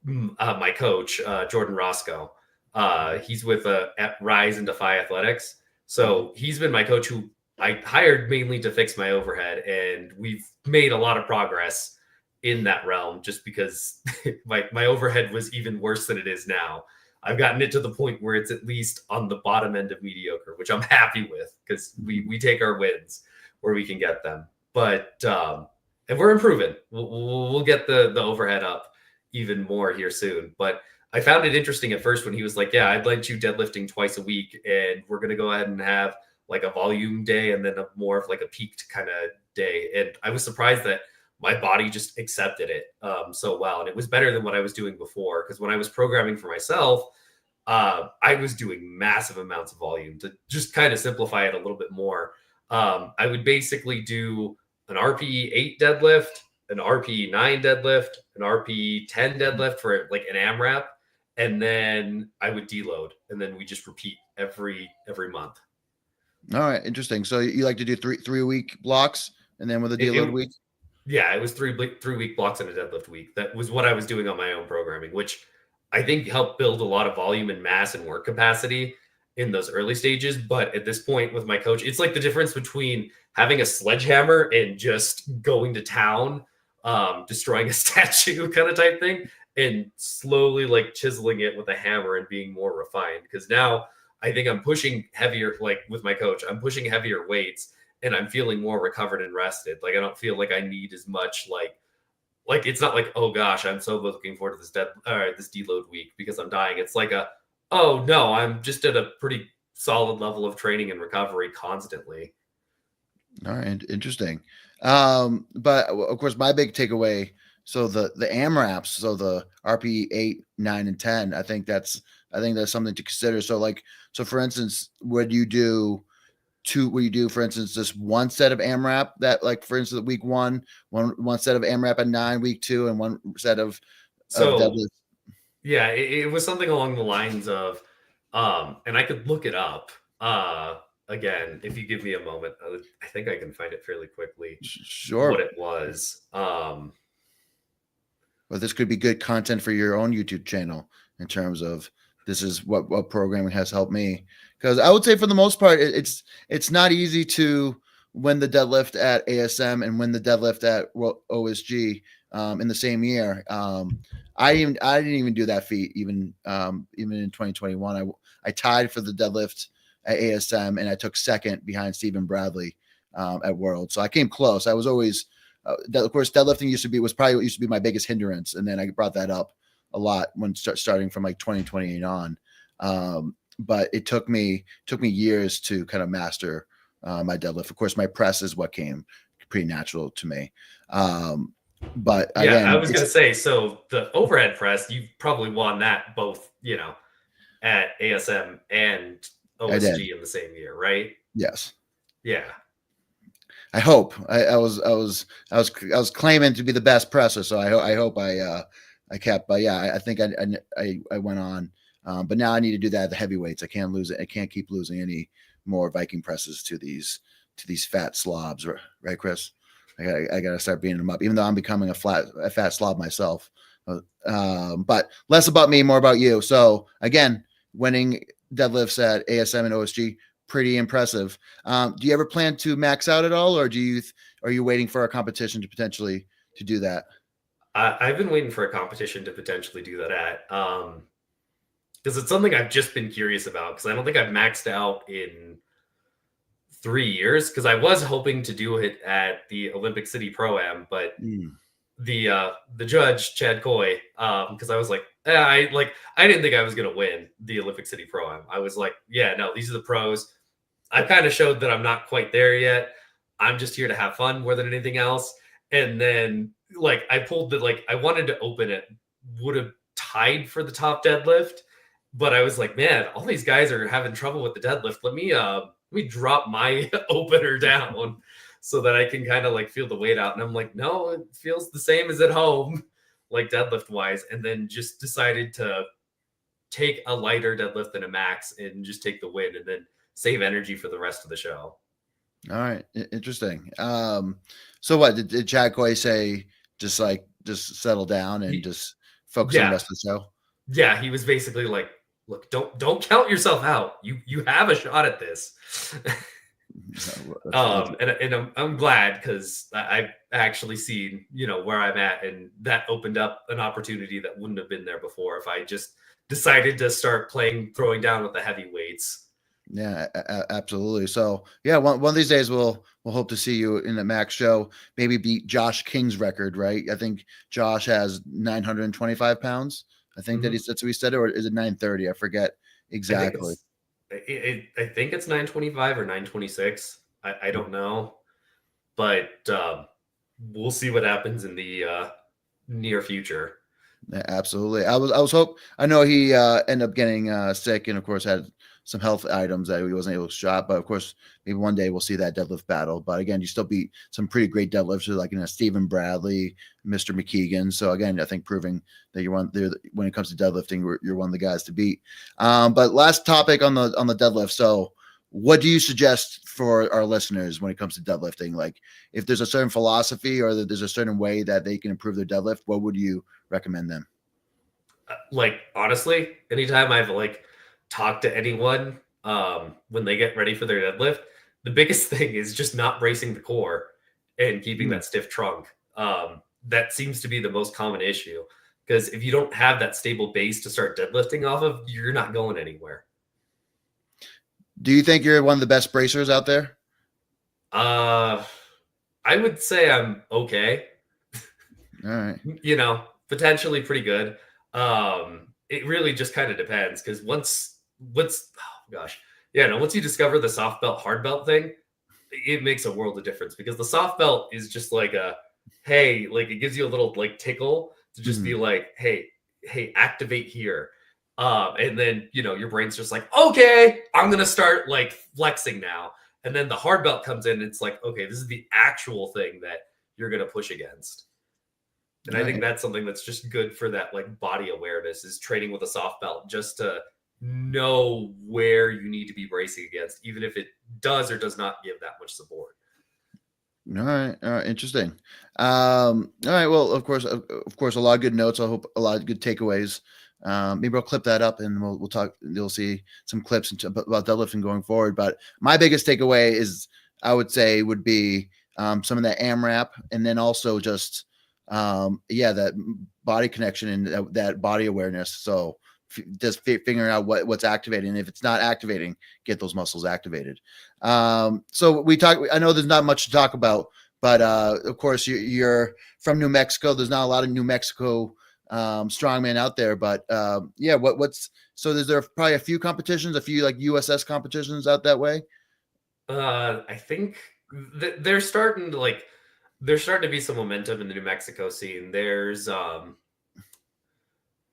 Speaker 2: my coach, Jordan Roscoe. He's with at Rise and Defy Athletics.
Speaker 1: Mhm.
Speaker 2: So he's been my coach who I hired mainly to fix my overhead. And we've made a lot of progress in that realm just because my overhead was even worse than it is now. I've gotten it to the point where it's at least on the bottom end of mediocre, which I'm happy with because we take our wins where we can get them. But and we're improving. We'll get the overhead up even more here soon. But I found it interesting at first when he was like, yeah, I'd like you deadlifting twice a week, and we're going to go ahead and have like a volume day and then a more of like a peaked kind of day. And I was surprised that my body just accepted it so well. And it was better than what I was doing before. Because when I was programming for myself, I was doing massive amounts of volume. To just kind of simplify it a little bit more, I would basically do an RPE 8 deadlift, an RPE 9 deadlift, an RPE 10 deadlift for like an AMRAP, and then I would deload, and then we just repeat every month.
Speaker 1: All right, interesting. So you like to do three week blocks, and then with a deload week?
Speaker 2: Yeah, it was 3 week blocks and a deadlift week. That was what I was doing on my own programming, which I think helped build a lot of volume and mass and work capacity in those early stages. But at this point with my coach, it's like the difference between having a sledgehammer and just going to town, destroying a statue kind of type thing, and slowly like chiseling it with a hammer and being more refined. Because now I think I'm pushing heavier, like with my coach, I'm pushing heavier weights and I'm feeling more recovered and rested. Like I don't feel like I need as much like it's not like, oh gosh, I'm so looking forward to this deload week because I'm dying. It's like oh no, I'm just at a pretty solid level of training and recovery constantly.
Speaker 1: All right, interesting. But of course, my big takeaway. So the AMRAPs, so the RP 8, 9, and 10. I think that's something to consider. So for instance, would you do, for instance, just one set of AMRAP that, like, for instance, week one set of AMRAP at 9, week 2, and one set of deadlift?
Speaker 2: Yeah, it was something along the lines of, and I could look it up. Again, if you give me a moment, I think I can find it fairly quickly.
Speaker 1: Sure.
Speaker 2: What it was.
Speaker 1: Well, this could be good content for your own YouTube channel in terms of this is what programming has helped me. Because I would say for the most part, it's not easy to win the deadlift at ASM and win the deadlift at OSG in the same year. I didn't even do that feat even in 2021. I tied for the deadlift at ASM and I took second behind Stephen Bradley at World. So I came close. I was always of course, deadlifting used to be my biggest hindrance, and then I brought that up a lot when starting from like 2020 and on. But it took me years to kind of master my deadlift. Of course, my press is what came pretty natural to me. But
Speaker 2: yeah, again, I was going to say, so the overhead press, you probably won that both, at ASM and OSG in the same year, right?
Speaker 1: Yes.
Speaker 2: Yeah.
Speaker 1: I hope I was claiming to be the best presser, so I hope I kept. But yeah, I think I went on, but now I need to do that at the heavyweights. I can't lose it. I can't keep losing any more Viking presses to these fat slobs, right, Chris? I gotta start beating them up, even though I'm becoming a fat slob myself. But less about me, more about you. So again, winning deadlifts at ASM and OSG, pretty impressive. Do you ever plan to max out at all, or are you waiting for a competition to potentially to do that?
Speaker 2: I've been waiting for a competition to potentially do that at, because it's something I've just been curious about, because I don't think I've maxed out in 3 years, because I was hoping to do it at the Olympic City Pro-Am, but the judge, Chad Coy, because I was like, I didn't think I was going to win the Olympic City Pro-Am. I was like, yeah, no, these are the pros. I kind of showed that I'm not quite there yet. I'm just here to have fun more than anything else. And then I pulled I wanted to open it, would have tied for the top deadlift, but I was like, man, all these guys are having trouble with the deadlift. Let me drop my opener down so that I can kind of feel the weight out. And I'm like, no, it feels the same as at home, deadlift wise. And then just decided to take a lighter deadlift than a max and just take the win and then save energy for the rest of the show.
Speaker 1: All right. Interesting. So what did Chad Coy say? Just settle down and just focus on the rest of the show.
Speaker 2: Yeah. He was basically like, look, don't count yourself out. You have a shot at this. And I'm glad, because I've actually seen, where I'm at, and that opened up an opportunity that wouldn't have been there before if I just decided to start throwing down with the heavyweights.
Speaker 1: Yeah, absolutely. So yeah, one of these days we'll hope to see you in a max show, maybe beat Josh King's record, right? I think Josh has 925 pounds I think that's what we said, or is it 9:30? I forget exactly.
Speaker 2: I think it's 9:25 or 9:26. I don't know, but we'll see what happens in the near future.
Speaker 1: Yeah, absolutely. I know he ended up getting sick, and of course had some health items that he wasn't able to shot. But of course, maybe one day we'll see that deadlift battle. But again, you still beat some pretty great deadlifters like Stephen Bradley, Mr. McKeegan. So again, I think proving that you're when it comes to deadlifting, you're one of the guys to beat. But last topic on the deadlift. So what do you suggest for our listeners when it comes to deadlifting? Like if there's a certain philosophy or that there's a certain way that they can improve their deadlift, what would you recommend them?
Speaker 2: Like honestly, anytime I've like talked to anyone when they get ready for their deadlift, the biggest thing is just not bracing the core and keeping that stiff trunk. That seems to be the most common issue because if you don't have that stable base to start deadlifting off of, you're not going anywhere.
Speaker 1: Do you think you're one of the best bracers out there?
Speaker 2: I would say I'm okay.
Speaker 1: All right.
Speaker 2: Potentially pretty good. It really just kind of depends because once you discover the soft belt, hard belt thing, it makes a world of difference because the soft belt is just like it gives you a little like tickle to just be like, hey, activate here. And then, your brain's just like, okay, I'm going to start like flexing now. And then the hard belt comes in and it's like, okay, this is the actual thing that you're going to push against. And I think that's something that's just good for that like body awareness is training with a soft belt just to know where you need to be bracing against, even if it does or does not give that much support.
Speaker 1: All right. Interesting. All right. Well, of course, a lot of good notes. I hope a lot of good takeaways. Maybe I'll clip that up and we'll talk. You'll see some clips about deadlifting going forward. But my biggest takeaway is, I would say, would be some of that AMRAP, and then also just that body connection and that body awareness. So just figuring out what's activating, and if it's not activating, get those muscles activated. So I know there's not much to talk about, but of course you're from New Mexico. There's not a lot of New Mexico strongman out there, but so is there probably a few competitions, a few like USS competitions out that way?
Speaker 2: I think there's starting to be some momentum in the New Mexico scene. There's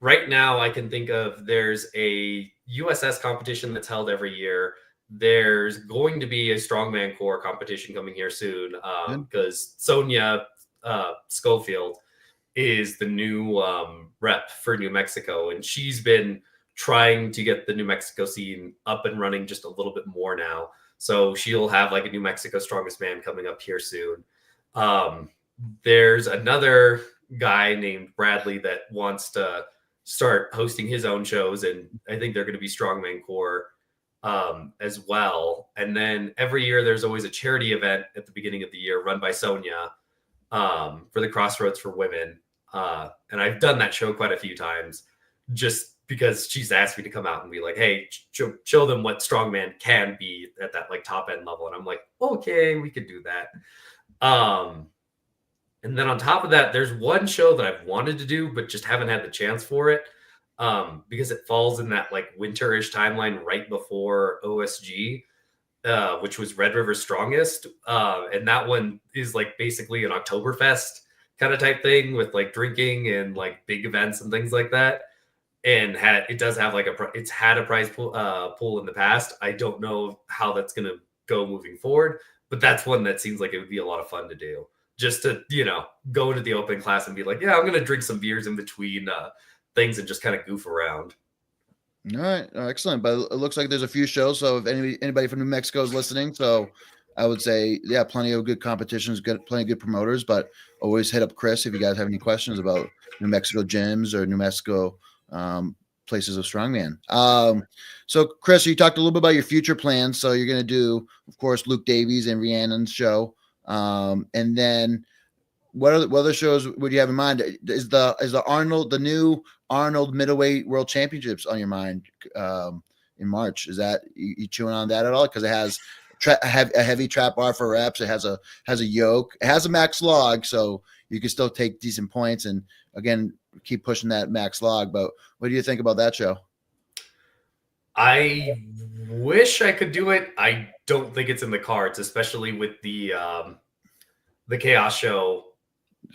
Speaker 2: right now I can think of, there's a USS competition that's held every year. There's going to be a strongman core competition coming here soon because Sonia Schofield is the new rep for New Mexico, and she's been trying to get the New Mexico scene up and running just a little bit more now. So she'll have like a New Mexico Strongest Man coming up here soon. There's another guy named Bradley that wants to start hosting his own shows, and I think they're going to be Strongman Core as well. And then every year there's always a charity event at the beginning of the year run by Sonia for the Crossroads for Women. And I've done that show quite a few times just because she's asked me to come out and be like, hey, show them what strongman can be at that like top end level. And I'm like, okay, we could do that. And then on top of that, there's one show that I've wanted to do, but just haven't had the chance for it because it falls in that like winterish timeline right before OSG, which was Red River Strongest. And that one is like basically an Oktoberfest kind of type thing with like drinking and like big events and things like that. And it does have like it's had a prize pool in the past. I don't know how that's going to go moving forward, but that's one that seems like it would be a lot of fun to do. Just to, go into the open class and be like, yeah, I'm going to drink some beers in between things and just kind of goof around.
Speaker 1: All right. Excellent. But it looks like there's a few shows. So if anybody from New Mexico is listening, so I would say, yeah, plenty of good competitions, plenty of good promoters, but always hit up Chris if you guys have any questions about New Mexico gyms or New Mexico places of strongman. So Chris, you talked a little bit about your future plans. So you're going to do, of course, Luke Davies and Rhiannon's show. And then what other shows would you have in mind? Is the new Arnold middleweight world championships on your mind in March? Is that you chewing on that at all? Because it has a heavy trap bar for reps. It has a yoke. It has a max log, so you can still take decent points. And again, keep pushing that max log. But what do you think about that show?
Speaker 2: I wish I could do it. I don't think it's in the cards, especially with the Chaos show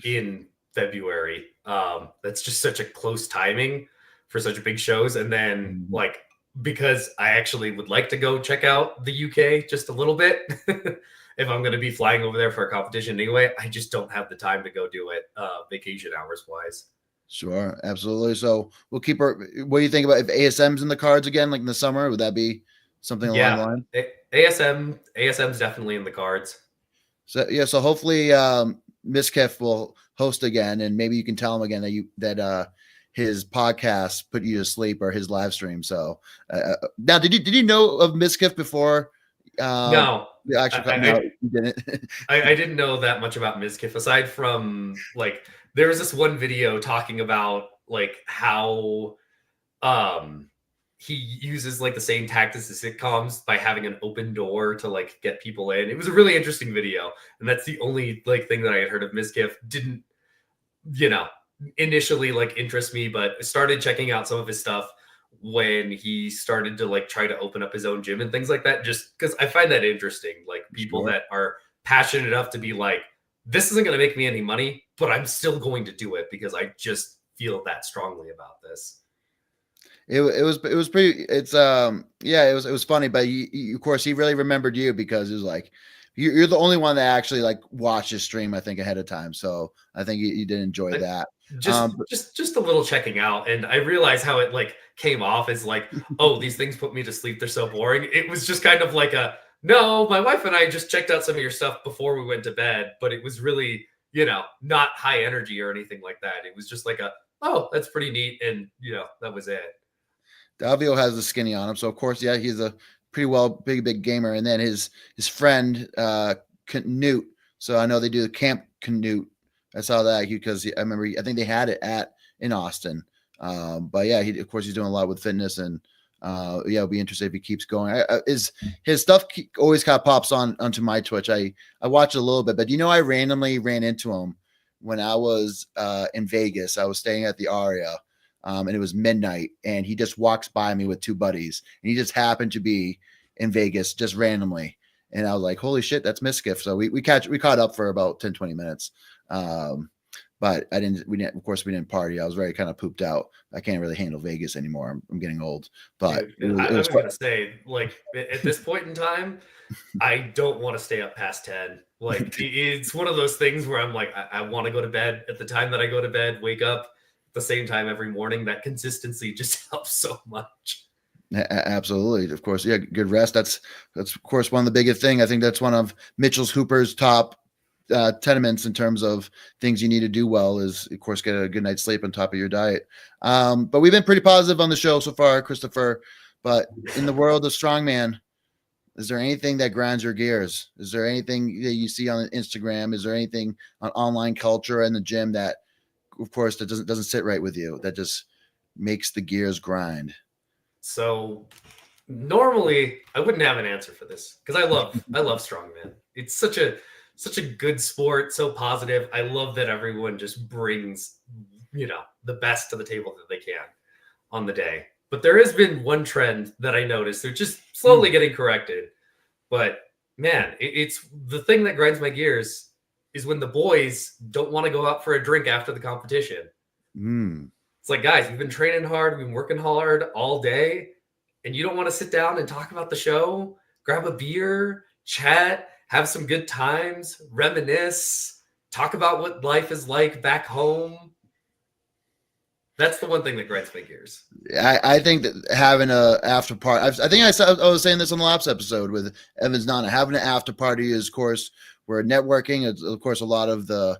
Speaker 2: in February. That's just such a close timing for such big shows. And then like, because I actually would like to go check out the UK just a little bit. If I'm going to be flying over there for a competition anyway, I just don't have the time to go do it vacation hours wise.
Speaker 1: Sure, absolutely. So we'll keep our. What do you think about if ASM's in the cards again, like in the summer? Would that be something along the line?
Speaker 2: ASM's definitely in the cards.
Speaker 1: So yeah, so hopefully Miskiff will host again, and maybe you can tell him again that his podcast put you to sleep or his live stream. So now, did you know of Miskiff before?
Speaker 2: No,
Speaker 1: you didn't.
Speaker 2: I didn't know that much about Mizkif aside from like there was this one video talking about like how he uses like the same tactics as sitcoms by having an open door to like get people in. It was a really interesting video, and that's the only like thing that I had heard of Mizkif. Didn't initially like interest me, but started checking out some of his stuff when he started to like try to open up his own gym and things like that, just because I find that interesting. Like people that are passionate enough to be like, this isn't going to make me any money, but I'm still going to do it because I just feel that strongly about this.
Speaker 1: It was pretty. It's it was funny, but of course he really remembered you because it was like you're the only one that actually like watched his stream, I think, ahead of time. So I think you did enjoy that.
Speaker 2: Just a little checking out, and I realized how it like came off as like, oh, these things put me to sleep. They're so boring. It was just kind of like no, my wife and I just checked out some of your stuff before we went to bed, but it was really, not high energy or anything like that. It was just like oh, that's pretty neat. And, that was it.
Speaker 1: Davio has the skinny on him. So, of course, yeah, he's a pretty big gamer. And then his friend, Canute. So I know they do the Camp Canute. I saw that because I remember, I think they had it in Austin. But yeah, of course, he's doing a lot with fitness and, it'll be interesting if he keeps going. His stuff always kind of pops onto my Twitch. I watch it a little bit, but I randomly ran into him when I was in Vegas. I was staying at the Aria, and it was midnight, and he just walks by me with two buddies, and he just happened to be in Vegas just randomly, and I was like, "Holy shit, that's Miskiff!" So we caught up for about 10-20 minutes. But of course we didn't party. I was very kind of pooped out. I can't really handle Vegas anymore. I'm getting old, but
Speaker 2: I was going to say, like, at this point in time, I don't want to stay up past 10. Like, it's one of those things where I'm like, I want to go to bed at the time that I go to bed, wake up at the same time every morning. That consistency just helps so much.
Speaker 1: Absolutely. Of course. Yeah. Good rest. That's of course one of the biggest thing. I think that's one of Mitchell's Hooper's top tenements in terms of things you need to do well is, of course, get a good night's sleep on top of your diet. But we've been pretty positive on the show so far, Christopher. But in the world of strongman, is there anything that grinds your gears? Is there anything that you see on Instagram? Is there anything on online culture and the gym that, of course, that doesn't sit right with you, that just makes the gears grind?
Speaker 2: So normally I wouldn't have an answer for this because I love strongman. It's such a good sport, so positive. I love that everyone just brings, the best to the table that they can on the day. But there has been one trend that I noticed. They're just slowly getting corrected. But man, it's the thing that grinds my gears is when the boys don't want to go out for a drink after the competition. It's like, guys, we've been training hard. We've been working hard all day. And you don't want to sit down and talk about the show, grab a beer, chat, have some good times, reminisce, talk about what life is like back home. That's the one thing that grinds my gears.
Speaker 1: I think that having a after party, I think I was saying this on the last episode with Evans Nana, having an after party is, of course, we're networking. It's, of course, a lot of the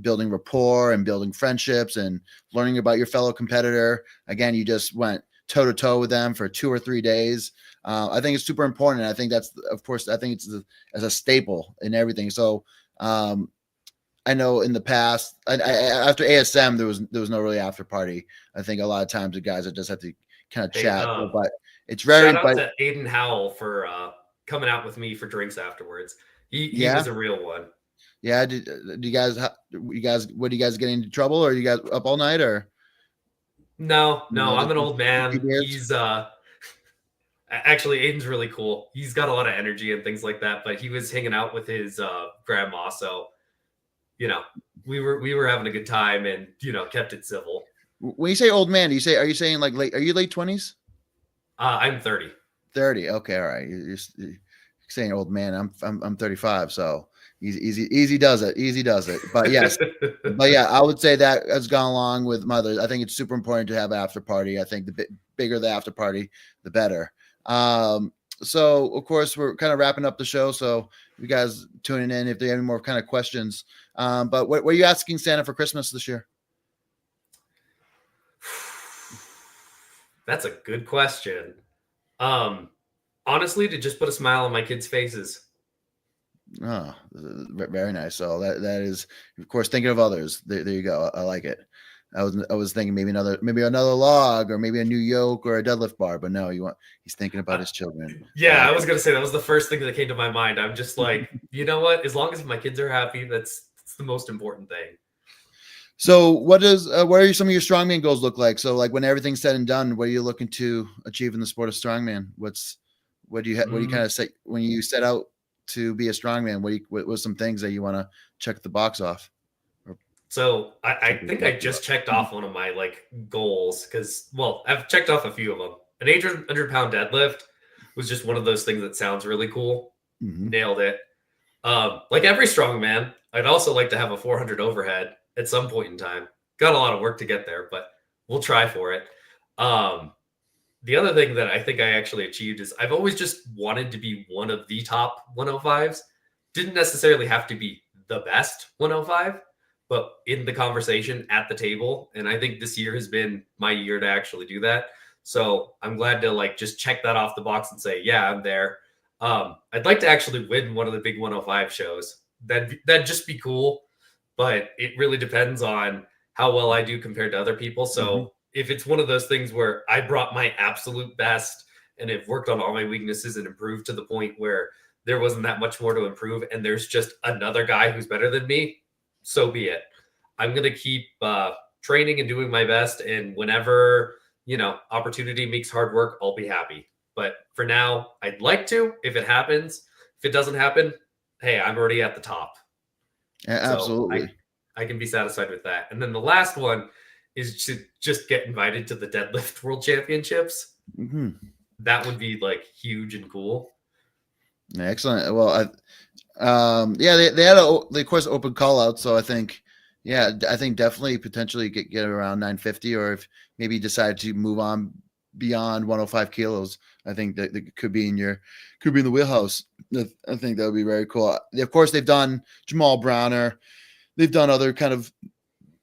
Speaker 1: building rapport and building friendships and learning about your fellow competitor. Again, you just went toe to toe with them for 2 or 3 days. I think it's super important. I think that's, of course, I think it's as a staple in everything. So I know in the past, after ASM, there was no really after party. I think a lot of times the guys just have to kind of chat, but it's very.
Speaker 2: Shout out to Aiden Howell for coming out with me for drinks afterwards. He was a real one.
Speaker 1: Yeah. Do you guys, what do you guys get into trouble, or you guys up all night, or
Speaker 2: No, I'm
Speaker 1: just
Speaker 2: an old
Speaker 1: a few
Speaker 2: man.
Speaker 1: beers?
Speaker 2: He's actually Aiden's really cool. He's got a lot of energy and things like that, but he was hanging out with his grandma, so you know, we were having a good time and kept it civil.
Speaker 1: When you say old man, are you saying like late? Are you late 20s?
Speaker 2: I'm 30.
Speaker 1: 30. Okay, all right. You're saying old man. I'm 35, so easy does it. Easy does it. But yes, but yeah, I would say that has gone along with mothers. I think it's super important to have an after party. I think the bigger the after party, the better. So of course we're kind of wrapping up the show. So you guys tuning in if there are any more kind of questions. But what are you asking Santa for Christmas this year?
Speaker 2: That's a good question. Honestly, to just put a smile on my kids' faces.
Speaker 1: Oh, very nice. So that is, of course, thinking of others. There you go. I like it. I was thinking maybe another log, or maybe a new yoke, or a deadlift bar, but no, he's thinking about his children.
Speaker 2: Yeah, I was gonna say that was the first thing that came to my mind. I'm just like, you know what? As long as my kids are happy, that's the most important thing.
Speaker 1: So what are some of your strongman goals look like? So like when everything's said and done, what are you looking to achieve in the sport of strongman? What do you kind of say when you set out to be a strongman? What was some things that you want to check the box off?
Speaker 2: So I think I just checked off one of my goals because, well, I've checked off a few of them. An 800-pound deadlift was just one of those things that sounds really cool.
Speaker 1: Mm-hmm.
Speaker 2: Nailed it. Like every strongman, I'd also like to have a 400 overhead at some point in time. Got a lot of work to get there, but we'll try for it. The other thing that I think I actually achieved is I've always just wanted to be one of the top 105s. Didn't necessarily have to be the best 105, but in the conversation at the table. And I think this year has been my year to actually do that. So I'm glad to just check that off the box and say, yeah, I'm there. I'd like to actually win one of the big 105 shows. That'd just be cool, but it really depends on how well I do compared to other people. So if it's one of those things where I brought my absolute best and have worked on all my weaknesses and improved to the point where there wasn't that much more to improve, and there's just another guy who's better than me, so be it. I'm going to keep training and doing my best. And whenever, opportunity makes hard work, I'll be happy. But for now, I'd like to, if it happens. If it doesn't happen, hey, I'm already at the top.
Speaker 1: Yeah, absolutely.
Speaker 2: So I can be satisfied with that. And then the last one is to just get invited to the Deadlift World Championships.
Speaker 1: Mm-hmm.
Speaker 2: That would be huge and cool.
Speaker 1: Excellent. Well, they had of course open call out. So I think definitely potentially get around 950, or if maybe decide to move on beyond 105 kilos, I think that could be in the wheelhouse. I think that would be very cool. Of course, they've done Jamal Browner. They've done other kind of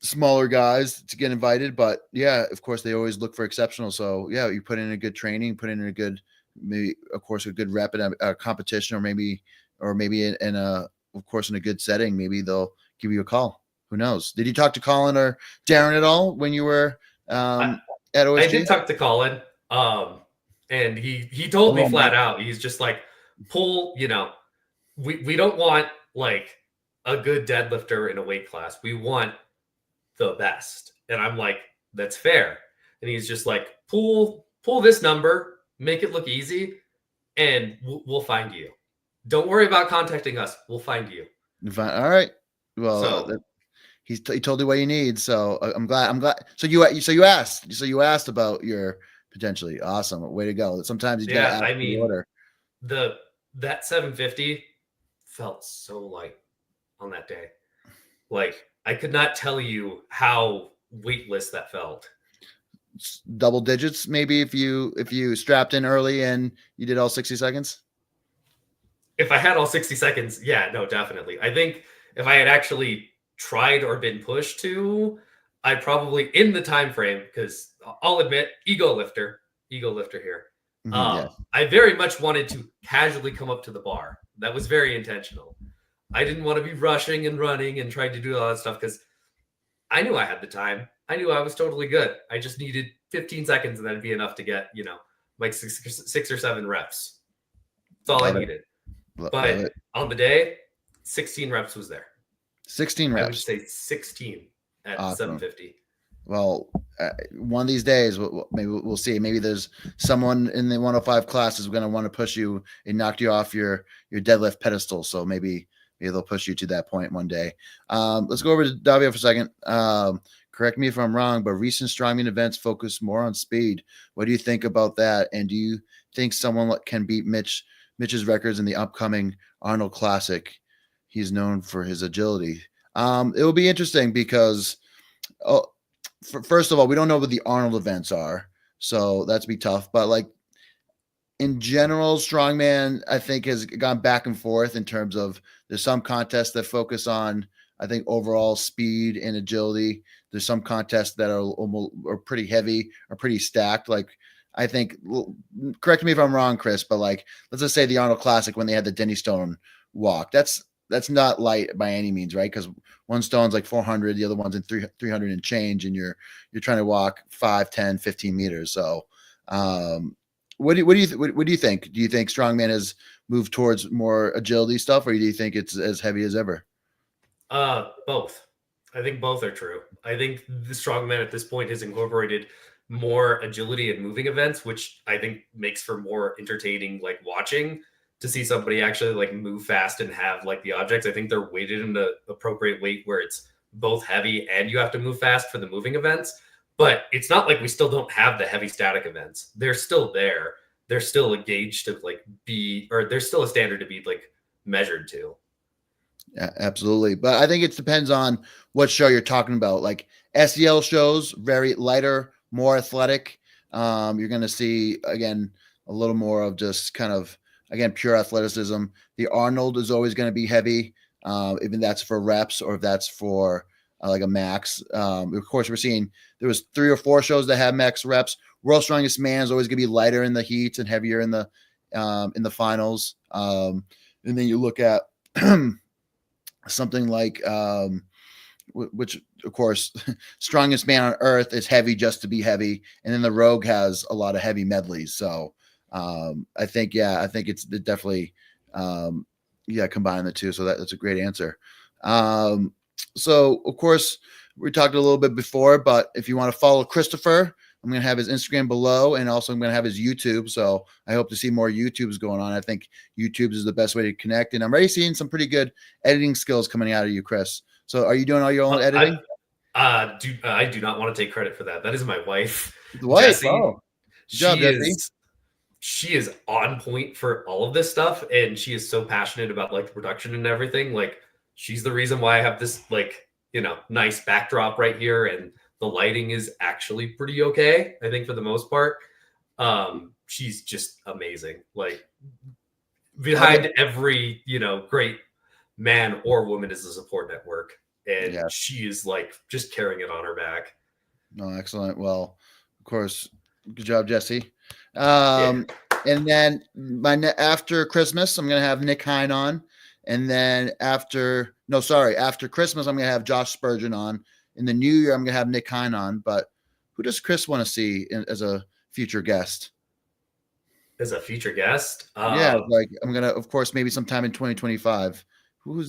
Speaker 1: smaller guys to get invited, but yeah, of course they always look for exceptional. So yeah, you put in a good training, put in a good, maybe of course a good rep in a competition, or maybe in a, of course, in a good setting, maybe they'll give you a call. Who knows? Did you talk to Colin or Darren at all when you were at OSG?
Speaker 2: I did talk to Colin, and he told me flat out, he's just like, pull, we don't want a good deadlifter in a weight class. We want the best. And I'm like, that's fair. And he's just like, pull this number, make it look easy, and we'll find you. Don't worry about contacting us. We'll find you.
Speaker 1: All right. Well, he told you what you need. So I'm glad. So you asked about your potentially. Awesome. Way to go. Sometimes you gotta ask the order.
Speaker 2: That 750 felt so light on that day. I could not tell you how weightless that felt.
Speaker 1: Double digits, maybe if you strapped in early and you did all 60 seconds.
Speaker 2: If I had all 60 seconds, yeah, no, definitely. I think if I had actually tried or been pushed to, I probably, in the time frame, because I'll admit, ego lifter here.
Speaker 1: Yeah.
Speaker 2: I very much wanted to casually come up to the bar. That was very intentional. I didn't want to be rushing and running and trying to do all that stuff because I knew I had the time. I knew I was totally good. I just needed 15 seconds and that'd be enough to get, like 6 or 7 reps. That's all I needed. But on the day, 16 reps was there.
Speaker 1: 16
Speaker 2: I would
Speaker 1: reps.
Speaker 2: say 16 at
Speaker 1: Awesome.
Speaker 2: 750.
Speaker 1: Well, one of these days, maybe we'll see. Maybe there's someone in the 105 classes going to want to push you and knock you off your deadlift pedestal. So maybe they'll push you to that point one day. Let's go over to Davio for a second. Correct me if I'm wrong, but recent strongman events focus more on speed. What do you think about that? And do you think someone can beat Mitch's records in the upcoming Arnold Classic? He's known for his agility. It will be interesting because first of all, we don't know what the Arnold events are, so that's be tough. But like in general, strongman, I think, has gone back and forth in terms of there's some contests that focus on, I think, overall speed and agility. There's some contests that are pretty heavy or pretty stacked. Like I think, correct me if I'm wrong, Chris, but like let's just say the Arnold Classic when they had the Denny Stone walk. That's not light by any means, right? Because one stone's like 400, the other one's in 300 and change, and you're trying to walk 5, 10, 15 meters. So, what do you think? Do you think strongman has moved towards more agility stuff, or do you think it's as heavy as ever?
Speaker 2: Both. I think both are true. I think the strongman at this point has incorporated more agility and moving events, which I think makes for more entertaining, like watching, to see somebody actually like move fast and have like the objects. I think they're weighted in the appropriate weight where it's both heavy and you have to move fast for the moving events. But it's not like we still don't have the heavy static events. They're still there. They're still a gauge to like be, or there's still a standard to be like measured to.
Speaker 1: Yeah, absolutely. But I think it depends on what show you're talking about. Like SEL shows, very lighter, more athletic. You're going to see, again, a little more of just kind of, again, pure athleticism. The Arnold is always going to be heavy, even that's for reps or if that's for like a max. Of course, we're seeing there was 3 or 4 shows that have max reps. World's Strongest Man is always going to be lighter in the heats and heavier in the finals. And then you look at something like which of course Strongest Man on Earth is heavy just to be heavy, and then the Rogue has a lot of heavy medleys. So I think it's definitely combine the two. So that's a great answer. So of course we talked a little bit before, but if you want to follow Christopher, I'm going to have his Instagram below, and also I'm going to have his YouTube. So I hope to see more YouTubes going on. I think YouTube is the best way to connect. And I'm already seeing some pretty good editing skills coming out of you, Chris. So are you doing all your own editing?
Speaker 2: I do not want to take credit for that. That is my wife.
Speaker 1: The wife.
Speaker 2: Jessie.
Speaker 1: Oh. Good job, Jessie.
Speaker 2: She is on point for all of this stuff. And she is so passionate about like the production and everything. Like she's the reason why I have this like, nice backdrop right here. And the lighting is actually pretty okay, I think, for the most part. She's just amazing. Like behind every, great man or woman is a support network. And she is like just carrying it on her back.
Speaker 1: Oh, excellent. Well, of course, good job, Jessie. And then after Christmas, I'm going to have Nick Hine on. And then after Christmas, I'm going to have Josh Spurgeon on. In the new year, I'm going to have Nick Hine on. But who does Chris want to see as a future guest?
Speaker 2: As a future guest?
Speaker 1: Like I'm going to, of course, maybe sometime in 2025. Who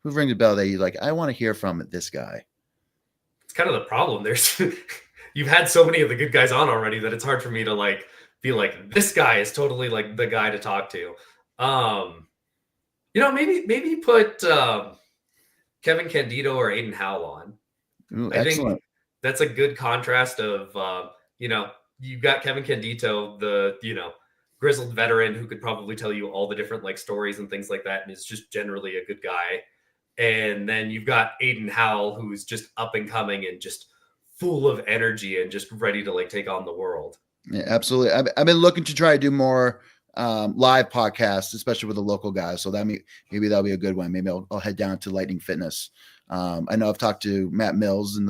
Speaker 1: rings a bell that you like, I want to hear from this guy?
Speaker 2: It's kind of the problem. You've had so many of the good guys on already that it's hard for me to like be like, this guy is totally like the guy to talk to. Maybe put Kevin Candido or Aiden Howell on.
Speaker 1: Ooh,
Speaker 2: I think that's a good contrast of, you've got Kevin Candido, the, grizzled veteran who could probably tell you all the different like stories and things like that. And is just generally a good guy. And then you've got Aiden Howell, who's just up and coming and just full of energy and just ready to like take on the world.
Speaker 1: Yeah, absolutely. I've been looking to try to do more live podcasts, especially with the local guys. So maybe that'll be a good one. Maybe I'll head down to Lightning Fitness. I know I've talked to Matt Mills in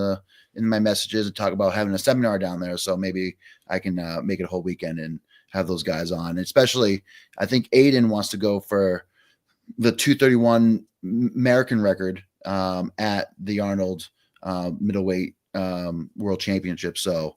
Speaker 1: my messages and talk about having a seminar down there. So maybe I can make it a whole weekend and have those guys on. And especially, I think Aiden wants to go for the 231 American record at the Arnold middleweight world championship. So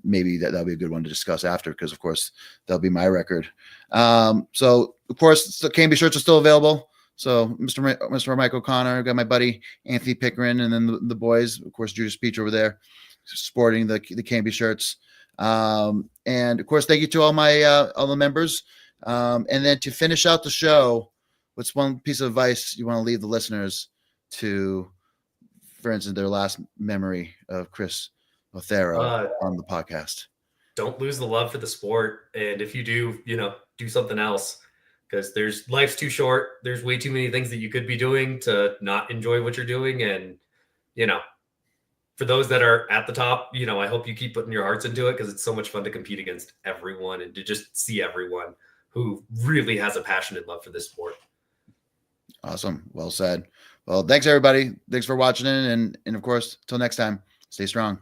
Speaker 1: maybe that'll be a good one to discuss after, because of course that'll be my record. So of course the Canby shirts are still available. So Mr. Mike O'Connor, got my buddy Anthony Pickering, and then the boys, of course, Judas Peach over there, sporting the Canby shirts. And of course, thank you to all the members. And then to finish out the show, what's one piece of advice you want to leave the listeners to, for instance, their last memory of Chris Otero on the podcast?
Speaker 2: Don't lose the love for the sport. And if you do, do something else, because life's too short. There's way too many things that you could be doing to not enjoy what you're doing. And, for those that are at the top, I hope you keep putting your hearts into it, because it's so much fun to compete against everyone and to just see everyone who really has a passion and love for this sport.
Speaker 1: Awesome. Well said. Well, thanks everybody. Thanks for watching it. And of course, till next time, stay strong.